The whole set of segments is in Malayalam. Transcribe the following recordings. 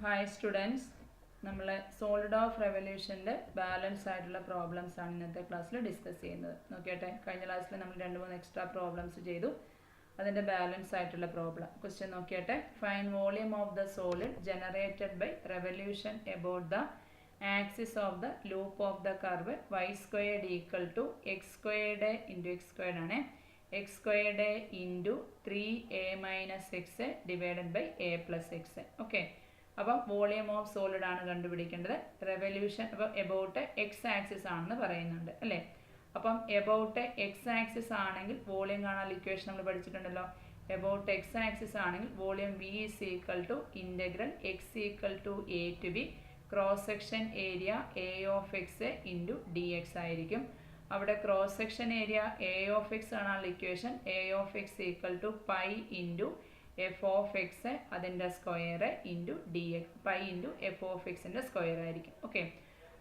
ഹായ് സ്റ്റുഡൻസ്, നമ്മൾ സോളിഡ് ഓഫ് റെവല്യൂഷൻ്റെ ബാലൻസ് ആയിട്ടുള്ള പ്രോബ്ലംസ് ആണ് ഇന്നത്തെ ക്ലാസ്സിൽ ഡിസ്കസ് ചെയ്യുന്നത്. നോക്കിയാട്ടെ, കഴിഞ്ഞ ക്ലാസ്സിൽ നമ്മൾ 2-3 എക്സ്ട്രാ പ്രോബ്ലംസ് ചെയ്തു. അതിൻ്റെ ബാലൻസ് ആയിട്ടുള്ള ക്വസ്റ്റ്യൻ നോക്കിയാട്ടെ. Find volume of the solid generated by revolution about the axis of the loop of the curve y squared equal to x squared into x squared ആണ്. X squared into 3a minus x divided by a plus x. Okay, അപ്പം വോളിയം ഓഫ് സോളിഡ് ആണ് കണ്ടുപിടിക്കേണ്ടത്. റെവല്യൂഷൻ അപ്പം എബൌട്ട് എക്സ് ആക്സിസ് ആണെന്ന് പറയുന്നുണ്ട് അല്ലേ. അപ്പം എബൌട്ട് എക്സ് ആക്സിസ് ആണെങ്കിൽ വോളിയം കാണാൻ ഇക്വേഷൻ നമ്മൾ പഠിച്ചിട്ടുണ്ടല്ലോ. എബൌട്ട് എക്സ് ആക്സിസ് ആണെങ്കിൽ volume V is equal to integral x equal to A to b cross section area A of x into d x ആയിരിക്കും. അവിടെ cross section area A of x കാണാനുള്ള equation a of x equal to pi into F of x അതിൻ്റെ square into d x, pi into F of എക്സിൻ്റെ സ്ക്വയർ ആയിരിക്കും. ഓക്കെ,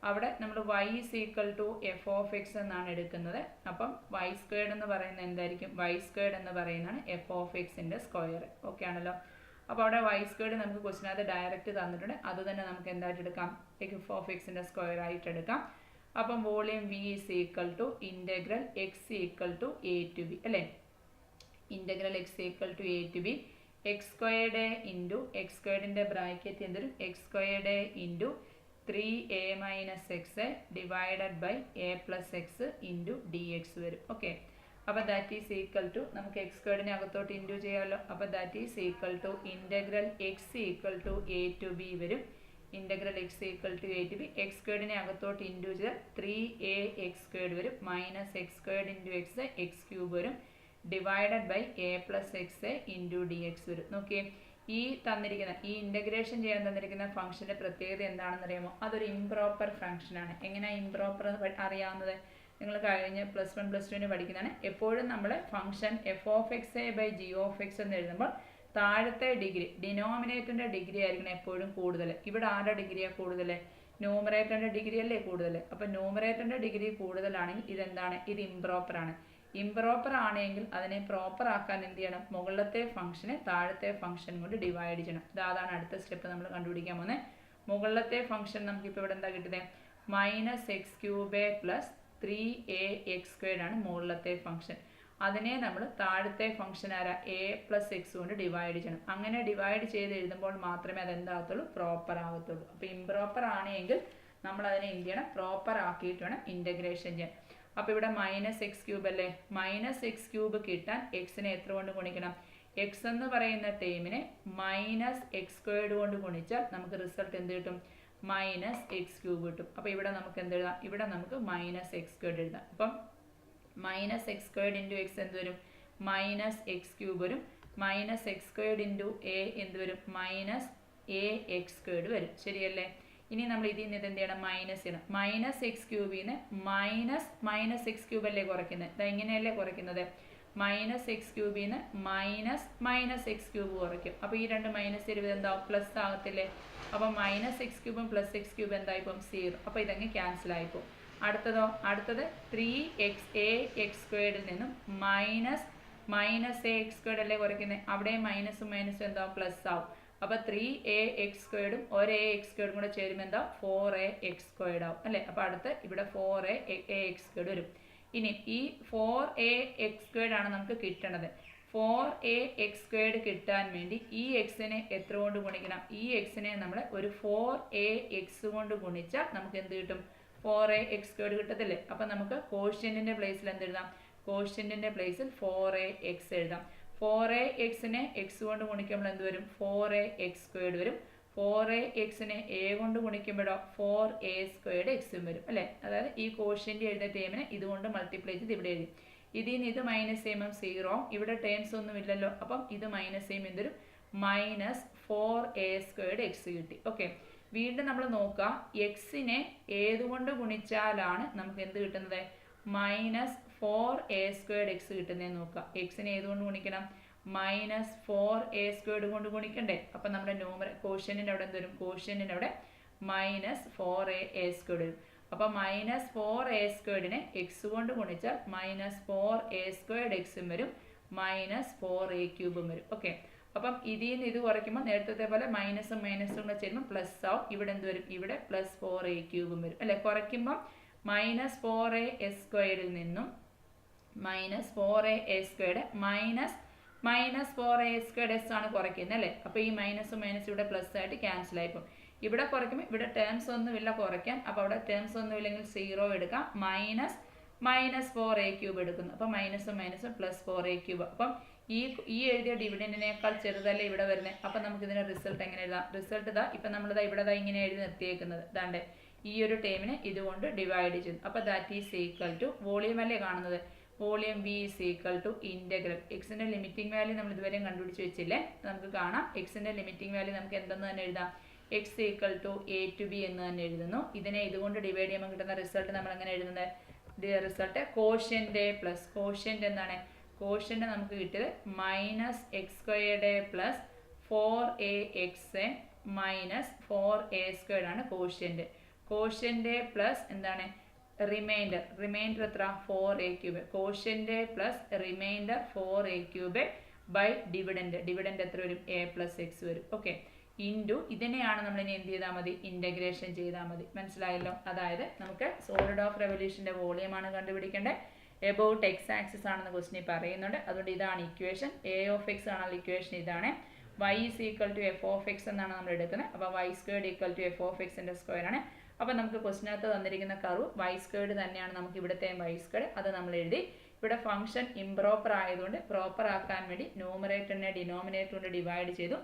അവിടെ നമ്മൾ y is equal to f of X എന്നാണ് എടുക്കുന്നത്. അപ്പം വൈ സ്ക്വയർഡ് എന്ന് പറയുന്നത് എന്തായിരിക്കും? വൈ സ്ക്വയർഡ് എന്ന് പറയുന്നതാണ് എഫ് ഓഫ് എക്സിൻ്റെ സ്ക്വയർ. ഓക്കെ ആണല്ലോ. അപ്പോൾ അവിടെ വൈ സ്ക്വയർഡ് നമുക്ക് ക്വസ്റ്റിനകത്ത് ഡയറക്റ്റ് തന്നിട്ടുണ്ട്. അത് തന്നെ നമുക്ക് എന്തായിട്ട് എടുക്കാം? എഫ് ഓഫ് എക്സിൻ്റെ സ്ക്വയർ ആയിട്ട് എടുക്കാം. അപ്പം volume V is equal to integral x equal to A to b അല്ലേ. Integral x equal to A to b x squared into x സ്ക്വയർഡിൻ്റെ ബ്രാക്കറ്റ് എന്തൊരു x squared into 3a minus x divided by a plus x into d x വരും. ഓക്കെ, അപ്പോൾ ദാറ്റ് ഈസ് ഈക്വൽ ടു നമുക്ക് എക്സ് സ്ക്വയർഡിനെ അകത്തോട്ട് ഇൻറ്റു ചെയ്യാമല്ലോ. അപ്പോൾ that is equal to integral x equal to A to B വരും. Integral x equal to A to b x സ്ക്വയർഡിനെ അകത്തോട്ട് ഇൻറ്റു ചെയ്താൽ 3a എക്സ് സ്ക്വയർഡ് വരും. Minus x squared into x x cube വരും. Divided by a plus x into d x വരും. നോക്കിയേ, ഈ തന്നിരിക്കുന്ന ഈ ഇൻ്റഗ്രേഷൻ ചെയ്യാൻ തന്നിരിക്കുന്ന ഫംഗ്ഷൻ്റെ പ്രത്യേകത എന്താണെന്ന് അറിയാമോ? അതൊരു ഇംപ്രോപ്പർ ഫംഗ്ഷനാണ്. എങ്ങനെയാണ് ഇംപ്രോപ്പർ അറിയാവുന്നത്? നിങ്ങൾ കഴിഞ്ഞ് +1 +2 പഠിക്കുന്നതാണ്. എപ്പോഴും നമ്മൾ function f of x by g of x എന്ന് എഴുതുമ്പോൾ താഴത്തെ ഡിഗ്രി ഡിനോമിനേറ്ററിൻ്റെ ഡിഗ്രി ആയിരിക്കണം എപ്പോഴും കൂടുതൽ. ഇവിടെ ആരുടെ ഡിഗ്രിയാണ് കൂടുതൽ? ന്യൂമറേറ്ററിൻ്റെ ഡിഗ്രി അല്ലേ കൂടുതൽ. അപ്പോൾ ന്യൂമറേറ്ററിൻ്റെ ഡിഗ്രി കൂടുതലാണെങ്കിൽ ഇതെന്താണ്? ഇത് ഇംപ്രോപ്പറാണ്. ഇംപ്രോപ്പർ ആണെങ്കിൽ അതിനെ പ്രോപ്പർ ആക്കാൻ എന്ത് ചെയ്യണം? മുകളിലത്തെ ഫംഗ്ഷനെ താഴത്തെ ഫംഗ്ഷൻ കൊണ്ട് ഡിവൈഡ് ചെയ്യണം. അതാണ് അടുത്ത സ്റ്റെപ്പ് നമ്മൾ കണ്ടുപിടിക്കാൻ പോകുന്നത്. മുകളിലത്തെ ഫംഗ്ഷൻ നമുക്കിപ്പോൾ ഇവിടെ എന്താ കിട്ടുന്നത്? Minus X cube plus 3a x squared ആണ് മുകളിലത്തെ ഫംഗ്ഷൻ. അതിനെ നമ്മൾ താഴത്തെ ഫംഗ്ഷൻ ആരാ? എ പ്ലസ് എക്സ് കൊണ്ട് ഡിവൈഡ് ചെയ്യണം. അങ്ങനെ ഡിവൈഡ് ചെയ്ത് എഴുതുമ്പോൾ മാത്രമേ അതെന്താകത്തുള്ളൂ? പ്രോപ്പർ ആകത്തുള്ളൂ. അപ്പോൾ ഇംപ്രോപ്പർ ആണെങ്കിൽ നമ്മൾ അതിനെ എന്ത് ചെയ്യണം? പ്രോപ്പർ ആക്കിയിട്ട് വേണം ഇൻ്റഗ്രേഷൻ ചെയ്യാൻ. അപ്പോൾ ഇവിടെ മൈനസ് എക്സ് ക്യൂബ് അല്ലേ. മൈനസ് എക്സ് ക്യൂബ് കിട്ടാൻ എക്സിനെ എത്ര കൊണ്ട് ഗുണിക്കണം? എക്സ് എന്ന് പറയുന്ന ടേമിനെ മൈനസ് എക്സ് സ്ക്വയർഡ് കൊണ്ട് ഗുണിച്ചാൽ നമുക്ക് റിസൾട്ട് എന്ത് കിട്ടും? മൈനസ് എക്സ് ക്യൂബ് കിട്ടും. അപ്പോൾ ഇവിടെ നമുക്ക് എന്ത് എഴുതാം? ഇവിടെ നമുക്ക് മൈനസ് എക്സ് സ്ക്വയർഡ് എഴുതാം. അപ്പം minus x squared into X എന്ത് വരും? മൈനസ് എക്സ് ക്യൂബ് വരും. Minus x squared into A എന്ത് വരും? മൈനസ് എ എക്സ് സ്ക്വയർഡ് വരും. ശരിയല്ലേ? ഇനി നമ്മൾ ഇതിൽ നിന്ന് എന്ത് ചെയ്യണം? മൈനസ് ചെയ്യണം. മൈനസ് എക്സ് ക്യൂബിൽ നിന്ന് മൈനസ് എക്സ് ക്യൂബ് അല്ലേ കുറയ്ക്കുന്നത്? ഇത് ഇങ്ങനെയല്ലേ കുറയ്ക്കുന്നത്? മൈനസ് എക്സ് ക്യൂബിൽ നിന്ന് മൈനസ് എക്സ് ക്യൂബ് കുറയ്ക്കും. അപ്പോൾ ഈ രണ്ട് മൈനസ് ചെയ്ത് എന്താവും? പ്ലസ് ആകത്തില്ലേ? അപ്പോൾ മൈനസ് എക്സ് ക്യൂബും പ്ലസ് എക്സ് ക്യൂബ് എന്തായിപ്പോൾ? 0. അപ്പോൾ ഇതങ്ങ് ക്യാൻസൽ ആയിപ്പോൾ. അടുത്തത് 3a എക്സ് സ്ക്വയർഡിൽ നിന്നും മൈനസ് എ എക്സ് സ്ക്വയർഡ് അല്ലേ കുറയ്ക്കുന്നത്? അവിടെ മൈനസും എന്താവും? പ്ലസ് ആവും. അപ്പോൾ 3a എക്സ് സ്ക്വയർഡും ഒരു a എക്സ് സ്ക്വയർഡും കൂടെ ചേരുമ്പോൾ എന്താ? 4a എക്സ് സ്ക്വയർഡ് ആവും അല്ലേ. അപ്പോൾ അടുത്ത് ഇവിടെ 4a എക്സ് സ്ക്വയർഡ് വരും. ഇനി ഈ 4a എക്സ് സ്ക്വയർഡ് ആണ് നമുക്ക് കിട്ടണത്. 4a എക്സ് സ്ക്വയർഡ് കിട്ടാൻ വേണ്ടി ഈ എക്സിനെ എത്ര കൊണ്ട് ഗുണിക്കണം? ഈ എക്സിനെ നമ്മൾ ഒരു 4a എക്സ് കൊണ്ട് ഗുണിച്ചാൽ നമുക്ക് എന്ത് കിട്ടും? 4a X squared കിട്ടത്തില്ലേ. അപ്പം നമുക്ക് കോഷ്യൻറ്റിൻ്റെ പ്ലേസിൽ എന്ത് എഴുതാം? കോഷ്യൻറ്റിൻ്റെ പ്ലേസിൽ 4a എക്സ് എഴുതാം. 4a എക്സിനെ എക്സ് കൊണ്ട് ഗുണിക്കുമ്പോൾ എന്ത് വരും? 4a എക്സ് സ്ക്വയർഡ് വരും. 4a എക്സിനെ എ കൊണ്ട് ഗുണിക്കുമ്പോഴോ 4a സ്ക്വയർഡ് എക്സും വരും അല്ലേ. അതായത് ഈ കോഷ്യൻ്റ് എഴുതിയ ടേമിനെ ഇതുകൊണ്ട് മൾട്ടിപ്ലൈ ചെയ്ത് ഇവിടെ എഴുതി. ഇതിൽ നിന്ന് ഇത് മൈനസ് ചെയ്യുമ്പം 0. ഇവിടെ ടേംസ് ഒന്നും ഇല്ലല്ലോ. അപ്പം ഇത് മൈനസ് ചെയ്യുമ്പോൾ എന്തൊരു? മൈനസ് 4a സ്ക്വയർഡ് എക്സ് കിട്ടി. ഓക്കെ, വീണ്ടും നമ്മൾ നോക്കുക, എക്സിനെ ഏതുകൊണ്ട് ഗുണിച്ചാലാണ് നമുക്ക് എന്ത് കിട്ടുന്നത്? മൈനസ് 4a സ്ക്വയർഡ് എക്സ് കിട്ടുന്നതെന്ന് നോക്കുക. എക്സിനെ ഏതുകൊണ്ട് ഗുണിക്കണം? മൈനസ് 4a സ്ക്വയർഡ് കൊണ്ട് ഗുണിക്കണ്ടേ. അപ്പം നമ്മുടെ കോഷ്യൻറ്റിൻ്റെ അവിടെ എന്ത് വരും? കോഷ്യൻറ്റിൻ്റെ അവിടെ മൈനസ് 4a സ്ക്വയർഡ് വരും. അപ്പം മൈനസ് 4a സ്ക്വയർഡിനെ എക്സ് കൊണ്ട് ഗുണിച്ചാൽ മൈനസ് 4a സ്ക്വയർഡ് എക്സും വരും, മൈനസ് 4a ക്യൂബും വരും. ഓക്കെ, അപ്പം ഇതിൽ നിന്ന് ഇത് കുറയ്ക്കുമ്പോൾ നേരത്തെ പോലെ മൈനസും മൈനസും കൂടെ ചേരുമ്പോൾ പ്ലസ് ആവും. ഇവിടെ എന്ത് വരും? ഇവിടെ പ്ലസ് 4a³ വരും അല്ലെ. കുറയ്ക്കുമ്പോൾ -4a² നിന്നും -4a² -4a² ആണ് കുറയ്ക്കുന്നത് അല്ലേ. അപ്പോൾ ഈ മൈനസും മൈനസും ഇവിടെ പ്ലസ് ആയിട്ട് ക്യാൻസൽ ആയിപ്പോൾ ഇവിടെ കുറയ്ക്കുമ്പോൾ ഇവിടെ ടേംസ് ഒന്നുമില്ല കുറയ്ക്കാൻ. അപ്പോൾ അവിടെ ടേംസ് ഒന്നുമില്ലെങ്കിൽ 0 എടുക്കാം. -4a³ എടുക്കുന്നു. അപ്പോൾ മൈനസും മൈനസും പ്ലസ് 4a³. അപ്പം ഈ എഴുതിയ ഡിവിഡൻഡിനേക്കാൾ ചെറുതല്ലേ ഇവിടെ വരുന്നത്. അപ്പം നമുക്ക് ഇതിന്റെ റിസൾട്ട് എങ്ങനെ എഴുതാം? റിസൾട്ട് ഇതാ ഇപ്പം നമ്മളിതാ ഇവിടെ ഇങ്ങനെ എഴുതി നിർത്തിയേക്കുന്നത്. ഇതാണ്ട് ഈ ഒരു ടേമിനെ ഇതുകൊണ്ട് ഡിവൈഡ് ചെയ്തു. അപ്പോൾ that is equal to volume അല്ലേ കാണുന്നത്. Volume V is equal to integral എക്സിൻ്റെ ലിമിറ്റിംഗ് വാല്യൂ നമ്മൾ ഇതുവരെയും കണ്ടുപിടിച്ച് വെച്ചില്ലേ. നമുക്ക് കാണാം എക്സിൻ്റെ ലിമിറ്റിംഗ് വാല്യൂ നമുക്ക് എന്തെന്ന് തന്നെ എഴുതാം. x equal to a to b എന്ന് തന്നെ എഴുതുന്നു. ഇതിനെ ഇതുകൊണ്ട് ഡിവൈഡ് ചെയ്യുമ്പോൾ കിട്ടുന്ന റിസൾട്ട് നമ്മൾ എങ്ങനെ എഴുതുന്നത്? റിസൾട്ട് കോഷ്യൻ്റ് പ്ലസ് കോഷ്യൻ്റ് എന്താണ്? കോഷ്യൻ്റ് നമുക്ക് കിട്ടിയത് -x² plus 4ax minus 4a² ആണ് കോഷ്യൻ്റ്. കോഷ്യൻ്റ് പ്ലസ് എന്താണ്? റിമൈൻഡർ എത്ര? 4a³. Quotient plus remainder 4a³ by dividend എത്ര വരും? a പ്ലസ് എക്സ് വരും. ഓക്കെ, ഇൻറ്റു ഇതിനെയാണ് നമ്മൾ ഇനി എന്ത് ചെയ്താൽ മതി? ഇൻ്റഗ്രേഷൻ ചെയ്താൽ മതി. മനസ്സിലായല്ലോ. അതായത് നമുക്ക് സോളിഡ് ഓഫ് റെവല്യൂഷൻ്റെ വോളിയമാണ് കണ്ടുപിടിക്കേണ്ടത്. എബൌട്ട് എക്സ് ആക്സിസ് ആണെന്ന് ക്വസ്റ്റിനിൽ പറയുന്നുണ്ട്. അതുകൊണ്ട് ഇതാണ് ഇക്വേഷൻ. a ഓഫ് എക്സ് ആണല്ലോ ഇക്വേഷൻ. ഇതാണ് y is equal to f of X എന്നാണ് നമ്മൾ എടുക്കുന്നത്. അപ്പോൾ y² equal to f of എക്സിൻ്റെ സ്ക്വയർ ആണ്. അപ്പോൾ നമുക്ക് ക്വസ്റ്റിനകത്ത് തന്നിരിക്കുന്ന കർവ് y² തന്നെയാണ്. നമുക്ക് ഇവിടുത്തെ y². അത് നമ്മൾ എഴുതി. ഇവിടെ ഫംഗ്ഷൻ ഇംപ്രോപ്പർ ആയതുകൊണ്ട് പ്രോപ്പർ ആക്കാൻ വേണ്ടി ന്യൂമറേറ്ററിനെ ഡിനോമിനേറ്റർ കൊണ്ട് ഡിവൈഡ് ചെയ്തു.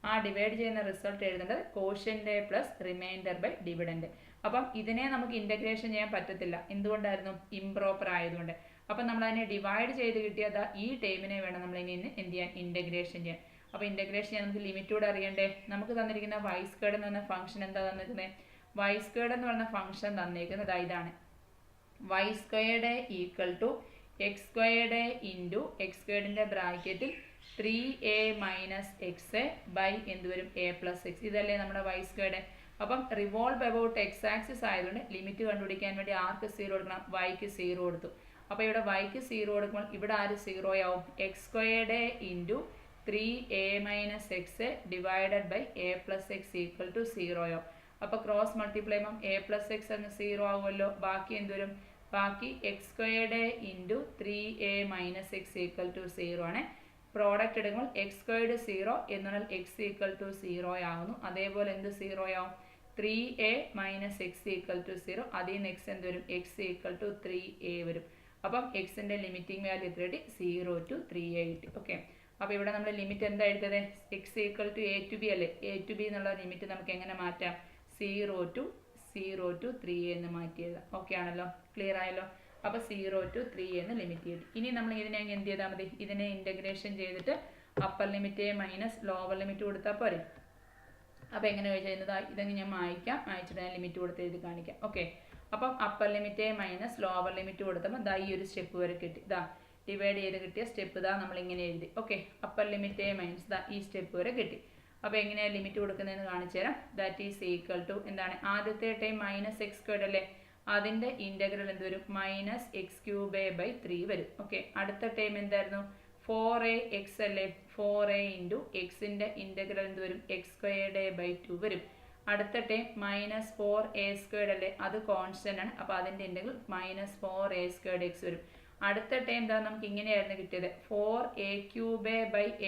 ആ ഡിവൈഡ് ചെയ്യുന്ന റിസൾട്ട് എഴുതേണ്ടത് quotient plus remainder by dividend. അപ്പം ഇതിനെ നമുക്ക് ഇൻ്റഗ്രേഷൻ ചെയ്യാൻ പറ്റത്തില്ല. എന്തുകൊണ്ടായിരുന്നു? ഇംപ്രോപ്പർ ആയതുകൊണ്ട്. അപ്പം നമ്മൾ അതിനെ ഡിവൈഡ് ചെയ്ത് കിട്ടിയത് ഈ ടേമിനെ വേണം നമ്മൾ ഇനി എന്ത് ചെയ്യാൻ? ഇൻ്റഗ്രേഷൻ ചെയ്യാൻ. അപ്പോൾ ഇൻ്റഗ്രേഷൻ ചെയ്യാൻ നമുക്ക് ലിമിറ്റൂടെ അറിയണ്ടേ. നമുക്ക് തന്നിരിക്കുന്ന y² എന്ന് പറഞ്ഞ ഫംഗ്ഷൻ എന്താ തന്നിരിക്കുന്നത്? y² എന്ന് പറയുന്ന ഫംഗ്ഷൻ തന്നിരിക്കുന്നത് ഇതാണ്. y² equal to x² into x²ൻ്റെ ബ്രാക്കറ്റിൽ 3a മൈനസ് എക്സ് ബൈ എന്ത് വരും? a plus X. ഇതല്ലേ നമ്മുടെ y². അപ്പം റിവോൾവ് അബൌട്ട് എക്സ് ആക്സിസ് ആയതുകൊണ്ട് ലിമിറ്റ് കണ്ടുപിടിക്കാൻ വേണ്ടി ആർക്ക് 0 കൊടുക്കണം? yക്ക് 0 കൊടുത്തു. അപ്പോൾ ഇവിടെ yക്ക് 0 കൊടുക്കുമ്പോൾ ഇവിടെ ആര് 0 ആവും? x² into 3a minus x divided by a plus x equal to 0 ആവും. അപ്പോൾ ക്രോസ് മൾട്ടിപ്ലൈ ചെയ്യുമ്പം a പ്ലസ് എക്സ് എന്ന് 0 ആവുമല്ലോ. ബാക്കി എന്ത് വരും? ബാക്കി x² into 3a minus x equal to 0 ആണ്. പ്രോഡക്റ്റ് എടുക്കുമ്പോൾ x² 0 എന്നാൽ x ഈക്വൽ ടു 0 ആവുന്നു. അതേപോലെ എന്ത് 0 ആവും? 3a minus x equal to 0. അതിൽ നിന്ന് x എന്ത് വരും? x ഈക്വൽ ടു 3a വരും. അപ്പം എക്സിൻ്റെ ലിമിറ്റിംഗ് വാല്യൂ എത്ര കിട്ടി? 0 to 3a കിട്ടി. ഓക്കെ, അപ്പോൾ ഇവിടെ നമ്മൾ ലിമിറ്റ് എന്താ എടുത്തത്? x equal to a to b അല്ലേ. a to b എന്നുള്ള ലിമിറ്റ് നമുക്ക് എങ്ങനെ മാറ്റാം? 0 to 3a എന്ന് മാറ്റി എഴുതാം. ഓക്കെ ആണല്ലോ, ക്ലിയർ ആയല്ലോ. അപ്പോൾ 0 to 3a എന്ന് ലിമിറ്റ് ചെയ്തു. ഇനി നമ്മൾ ഇതിനെ എന്ത് ചെയ്താൽ മതി? ഇതിനെ ഇൻ്റഗ്രേഷൻ ചെയ്തിട്ട് upper limit minus lower limit കൊടുത്താൽ പോരെ. അപ്പോൾ എങ്ങനെ ചെയ്യുന്നത്? ഇതെങ്ങനെ ഞാൻ മായ്ച്ചിട്ട് ഞാൻ ലിമിറ്റ് കൊടുത്ത് എഴുതി കാണിക്കാം. ഓക്കെ, അപ്പം upper limit minus lower limit കൊടുത്തപ്പോൾ ഈ ഒരു സ്റ്റെപ്പ് വരെ കിട്ടി. ഡിവൈഡ് ചെയ്ത് കിട്ടിയ സ്റ്റെപ്പ് നമ്മളിങ്ങനെ എഴുതി. ഓക്കെ, അപ്പർ ലിമിറ്റ് മൈനസ് ഈ സ്റ്റെപ്പ് വരെ കിട്ടി. അപ്പോൾ എങ്ങനെയാണ് ലിമിറ്റ് കൊടുക്കുന്നതെന്ന് കാണിച്ചു തരാം. ദാറ്റ് ഈസ് ഈക്വൽ ടു എന്താണ്? ആദ്യത്തെ ടൈം -x² അല്ലേ. അതിൻ്റെ ഇൻ്റഗ്രൽ എന്ത് വരും? -x³ / 3 വരും. ഓക്കെ, അടുത്ത ടൈം എന്തായിരുന്നു? 4ax അല്ലേ. 4a ഇൻറ്റു എക്സിൻ്റെ ഇൻ്റഗ്രൽ എന്ത് വരും? x² / 2 വരും. അടുത്ത ടൈം -4a² അല്ലേ. അത് കോൺസ്റ്റൻ്റ് ആണ്. അപ്പോൾ അതിൻ്റെ ഇൻ്റഗ്രൽ -4a²x വരും. അടുത്ത ടൈം എന്താ? നമുക്ക് ഇങ്ങനെയായിരുന്നു കിട്ടിയത്. 4a³ /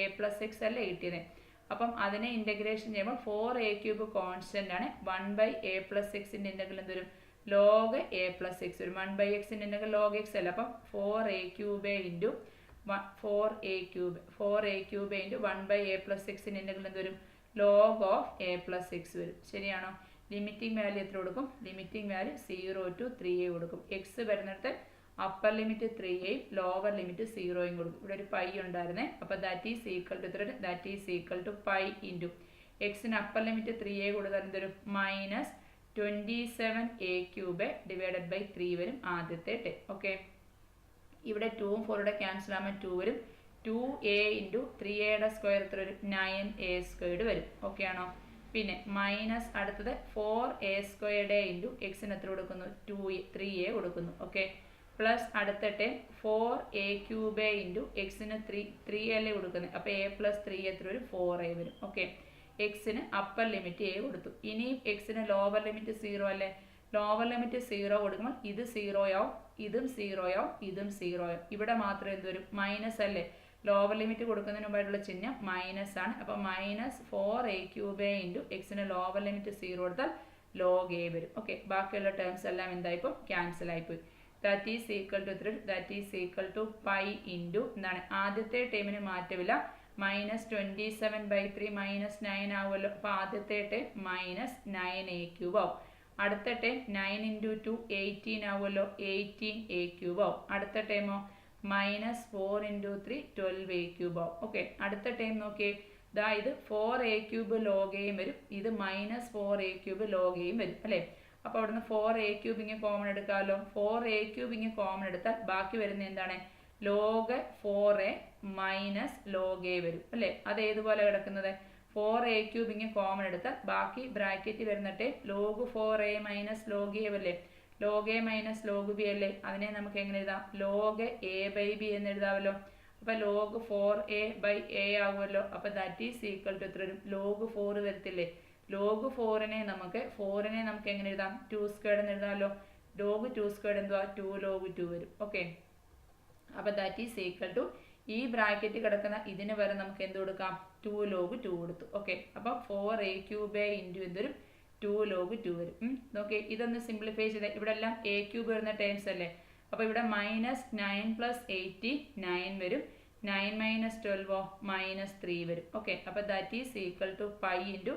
a പ്ലസ് എക്സ് അല്ലേ കിട്ടിയത്. അപ്പം അതിനെ ഇൻ്റഗ്രേഷൻ ചെയ്യുമ്പോൾ 4a³ കോൺസ്റ്റൻ്റ് ആണ്. 1/a പ്ലസ് എക്സിൻ്റെ ഇൻ്റഗ്രൽ എന്ത് വരും? log a പ്ലസ് എക്സ് വരും. 1/xൻ്റെ ഇൻ്റഗ്രൽ log x അല്ല. അപ്പം 4a³ into 4a³ into 1/a plus എക്സിൻ്റെ ഇൻ്റഗ്രൽ എന്ത് വരും? log of a plus x വരും. ശരിയാണോ? ലിമിറ്റിംഗ് വാല്യൂ എത്ര കൊടുക്കും? ലിമിറ്റിംഗ് വാല്യൂ 0 to 3a കൊടുക്കും. എക്സ് വരുന്നിടത്ത് upper limit 3a lower limit 0 കൊടുക്കും. ഇവിടെ ഒരു പൈ ഉണ്ടായിരുന്നേ. അപ്പോൾ ദാറ്റ് ഈസ് ഈക്വൽ ടു എത്ര? That is equal to pi into എക്സിന് അപ്പർ ലിമിറ്റ് 3a കൊടുത്താൽ എന്തൊരു? -27a³ ഡിവൈഡഡ് ബൈ 3 വരും ആദ്യത്തെ ടൈം. ഓക്കെ, ഇവിടെ 2ഉം 4 ക്യാൻസൽ ആകുമ്പോൾ 2 വരും. 2a ഇൻറ്റു 3a സ്ക്വയർ എത്ര വരും? 9a² വരും. ഓക്കെ ആണോ? പിന്നെ മൈനസ് അടുത്തത് 4a² ഇൻറ്റു എക്സിന് എത്ര കൊടുക്കുന്നു? 3a കൊടുക്കുന്നു. ഓക്കെ, പ്ലസ് അടുത്ത ടേം 4a³ ഇൻറ്റു എക്സിന് 3 അല്ലേ കൊടുക്കുന്നത്. അപ്പോൾ a + 3 എത്ര വരും? 4a വരും. ഓക്കെ, എക്സിന് അപ്പർ ലിമിറ്റ് a കൊടുത്തു. ഇനിയും എക്സിന് ലോവർ ലിമിറ്റ് 0 അല്ലേ. ലോവർ ലിമിറ്റ് 0 കൊടുക്കുമ്പോൾ ഇത് 0 ആവും, ഇതും 0 ആവും, ഇതും 0 ആവും. ഇവിടെ മാത്രം എന്ത് വരും? മൈനസ് അല്ലേ. ലോവർ ലിമിറ്റ് കൊടുക്കുന്നതിന് മുമ്പായിട്ടുള്ള ചിഹ്നം മൈനസ് ആണ്. അപ്പോൾ -4a³ ഇൻറ്റു എക്സിന് ലോവർ ലിമിറ്റ് 0 കൊടുത്താൽ log a വരും. ഓക്കെ, ബാക്കിയുള്ള ടേംസ് എല്ലാം എന്തായിപ്പോൾ? ക്യാൻസൽ ആയിപ്പോയി. That is equal to 3, that is equal to pi into എന്താണ്? ആദ്യത്തെ ടേമിന് മാറ്റമില്ല, -27/3 -9 ആവുമല്ലോ. അപ്പോൾ ആദ്യത്തെ ടേം -9a³ ആവും. അടുത്ത ടേം 9 × 2 18 ആവുമല്ലോ, 18a³ ആവും. അടുത്ത ടേമോ -4 × 3 12a³ ആവും. ഓക്കെ, അടുത്ത ടൈം നോക്കിയേ, ദാ ഇത് 4a³ log a വരും, ഇത് -4a³ log a വരും അല്ലേ. അപ്പോൾ അവിടുന്ന് 4a³ ഇങ്ങനെ കോമൺ എടുക്കാമല്ലോ. 4a³ ഇങ്ങനെ കോമൺ എടുത്താൽ ബാക്കി വരുന്ന എന്താണ്? log 4a log a വരും അല്ലേ. അത് ഏതുപോലെ കിടക്കുന്നത്? 4a³ ഇങ്ങനെ കോമൺ എടുത്താൽ ബാക്കി bracket വരുന്നിട്ട് log 4a log a അല്ലേ. log a log b അല്ലേ. അതിനെ നമുക്ക് എങ്ങനെ എഴുതാം? log a/b എന്ന് എഴുതാമല്ലോ. അപ്പോൾ log 4a/a ആവുമല്ലോ. അപ്പോൾ ദാറ്റ് ഈസ് ഈക്വൽ ടു എത്ര വരും? log 4 വരത്തില്ലേ. log 4നെ നമുക്ക് എങ്ങനെ എഴുതാം? 2² എന്ന് എഴുതാമല്ലോ. log 2² എന്തുവാ? 2 log 2 വരും. ഓക്കെ, അപ്പോൾ ദാറ്റ് ഈസ് ഈക്വൽ ടു ഈ ബ്രാക്കറ്റ് കിടക്കുന്ന ഇതിന് വരെ നമുക്ക് എന്ത് കൊടുക്കാം? 2 log 2 കൊടുത്തു. ഓക്കെ, അപ്പോൾ 4a³ ഇൻറ്റു എന്തൊരും 2 log 2 വരും. നോക്കി, ഇതൊന്ന് സിംപ്ലിഫൈ ചെയ്ത് ഇവിടെ എല്ലാം a³ വരുന്ന ടേംസ് അല്ലേ. അപ്പോൾ ഇവിടെ -9 + 89 വരും. 9 - 12 -3 വരും. ഓക്കെ, അപ്പോൾ that is equal to pi into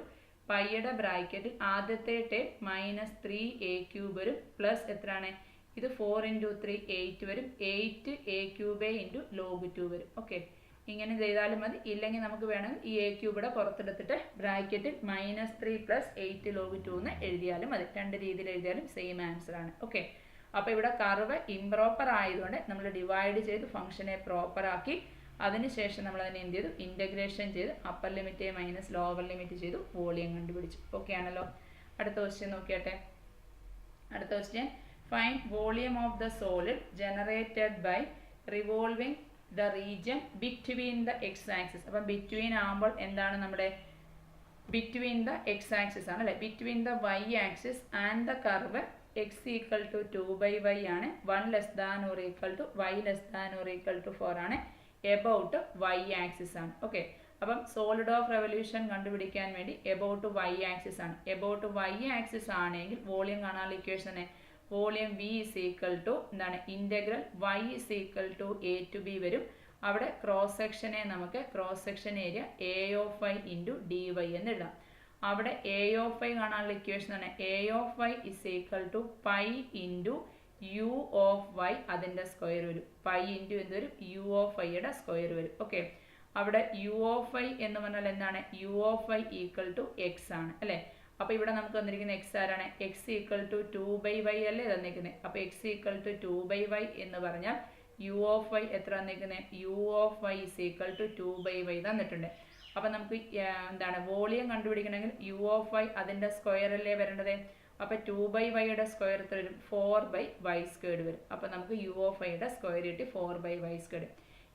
പൈയുടെ ബ്രാക്കറ്റിൽ ആദ്യത്തെ ടേം -3a³ വരും, പ്ലസ് എത്രയാണ്? ഇത് 4 × 3 8 വരും, 8a³ ഇൻറ്റു log 2 വരും. ഓക്കെ, ഇങ്ങനെ ചെയ്താലും മതി. ഇല്ലെങ്കിൽ നമുക്ക് വേണമെങ്കിൽ ഈ a³ ഇവിടെ പുറത്തെടുത്തിട്ട് ബ്രാക്കറ്റിൽ -3 + 8 log 2 എന്ന് എഴുതിയാലും മതി. രണ്ട് രീതിയിൽ എഴുതിയാലും സെയിം ആൻസർ ആണ്. ഓക്കെ, അപ്പോൾ ഇവിടെ കർവ് ഇംപ്രോപ്പർ ആയതുകൊണ്ട് നമ്മൾ ഡിവൈഡ് ചെയ്ത് ഫംഗ്ഷനെ പ്രോപ്പർ ആക്കി അതിനുശേഷം നമ്മൾ അതിനെ എന്ത് ചെയ്തു? ഇൻ്റഗ്രേഷൻ ചെയ്ത് അപ്പർ ലിമിറ്റ് ലോവർ ലിമിറ്റ് ചെയ്തു വോളിയം കണ്ടുപിടിച്ചു. ഓക്കെ ആണല്ലോ. അടുത്ത ക്വസ്റ്റ്യൻ നോക്കിയാട്ടെ. അടുത്ത question, find volume of the solid generated by revolving the region between the x axis. അപ്പം ബിറ്റ്വീൻ ആകുമ്പോൾ എന്താണ്? നമ്മുടെ ബിറ്റ്വീൻ ദ എക്സ് ആക്സിസ് ആണ് അല്ലേ. Between the y axis and the curve x = 2/y ആണ്. 1 ≤ y ≤ 4 ആണ്. എബൌട്ട് y ആക്സിസ് ആണ്. ഓക്കെ, അപ്പം സോളിഡ് ഓഫ് റെവല്യൂഷൻ കണ്ടുപിടിക്കാൻ വേണ്ടി എബൌട്ട് y ആക്സിസ് ആണ്. എബൌട്ട് y ആക്സിസ് ആണെങ്കിൽ വോളിയം കാണാനുള്ള ഇക്വേഷൻ തന്നെ വോളിയം v എന്താണ്? Integral y = a to b വരും. അവിടെ ക്രോസ് സെക്ഷനെ നമുക്ക് cross section area a/y × dy എന്ന് എഴുതാം. അവിടെ a/y കാണാനുള്ള ഇക്വേഷൻ ആണ് a/y = പൈ ഇൻറ്റു u/y അതിൻ്റെ സ്ക്വയർ വരും. പൈ ഇൻറ്റു എന്ത് വരും? u/yയുടെ സ്ക്വയർ വരും. ഓക്കെ, അവിടെ u/y എന്ന് പറഞ്ഞാൽ എന്താണ്? u/y = x ആണ് അല്ലേ. അപ്പോൾ ഇവിടെ നമുക്ക് തന്നിരിക്കുന്ന x ആരാണ്? x = 2/y അല്ലേ തന്നിരിക്കുന്നത്. അപ്പോൾ x = 2/y എന്ന് പറഞ്ഞാൽ u/y എത്ര തന്നിരിക്കുന്നത്? u/y = 2/y തന്നിട്ടുണ്ട്. അപ്പോൾ നമുക്ക് എന്താണ് വോളിയം കണ്ടുപിടിക്കണമെങ്കിൽ u/y അതിൻ്റെ സ്ക്വയർ അല്ലേ വരേണ്ടത്. അപ്പോൾ 2/yയുടെ സ്ക്വയർ എത്ര വരും? 4/y² വരും. അപ്പോൾ നമുക്ക് u/yയുടെ സ്ക്വയർ കിട്ടി 4/y².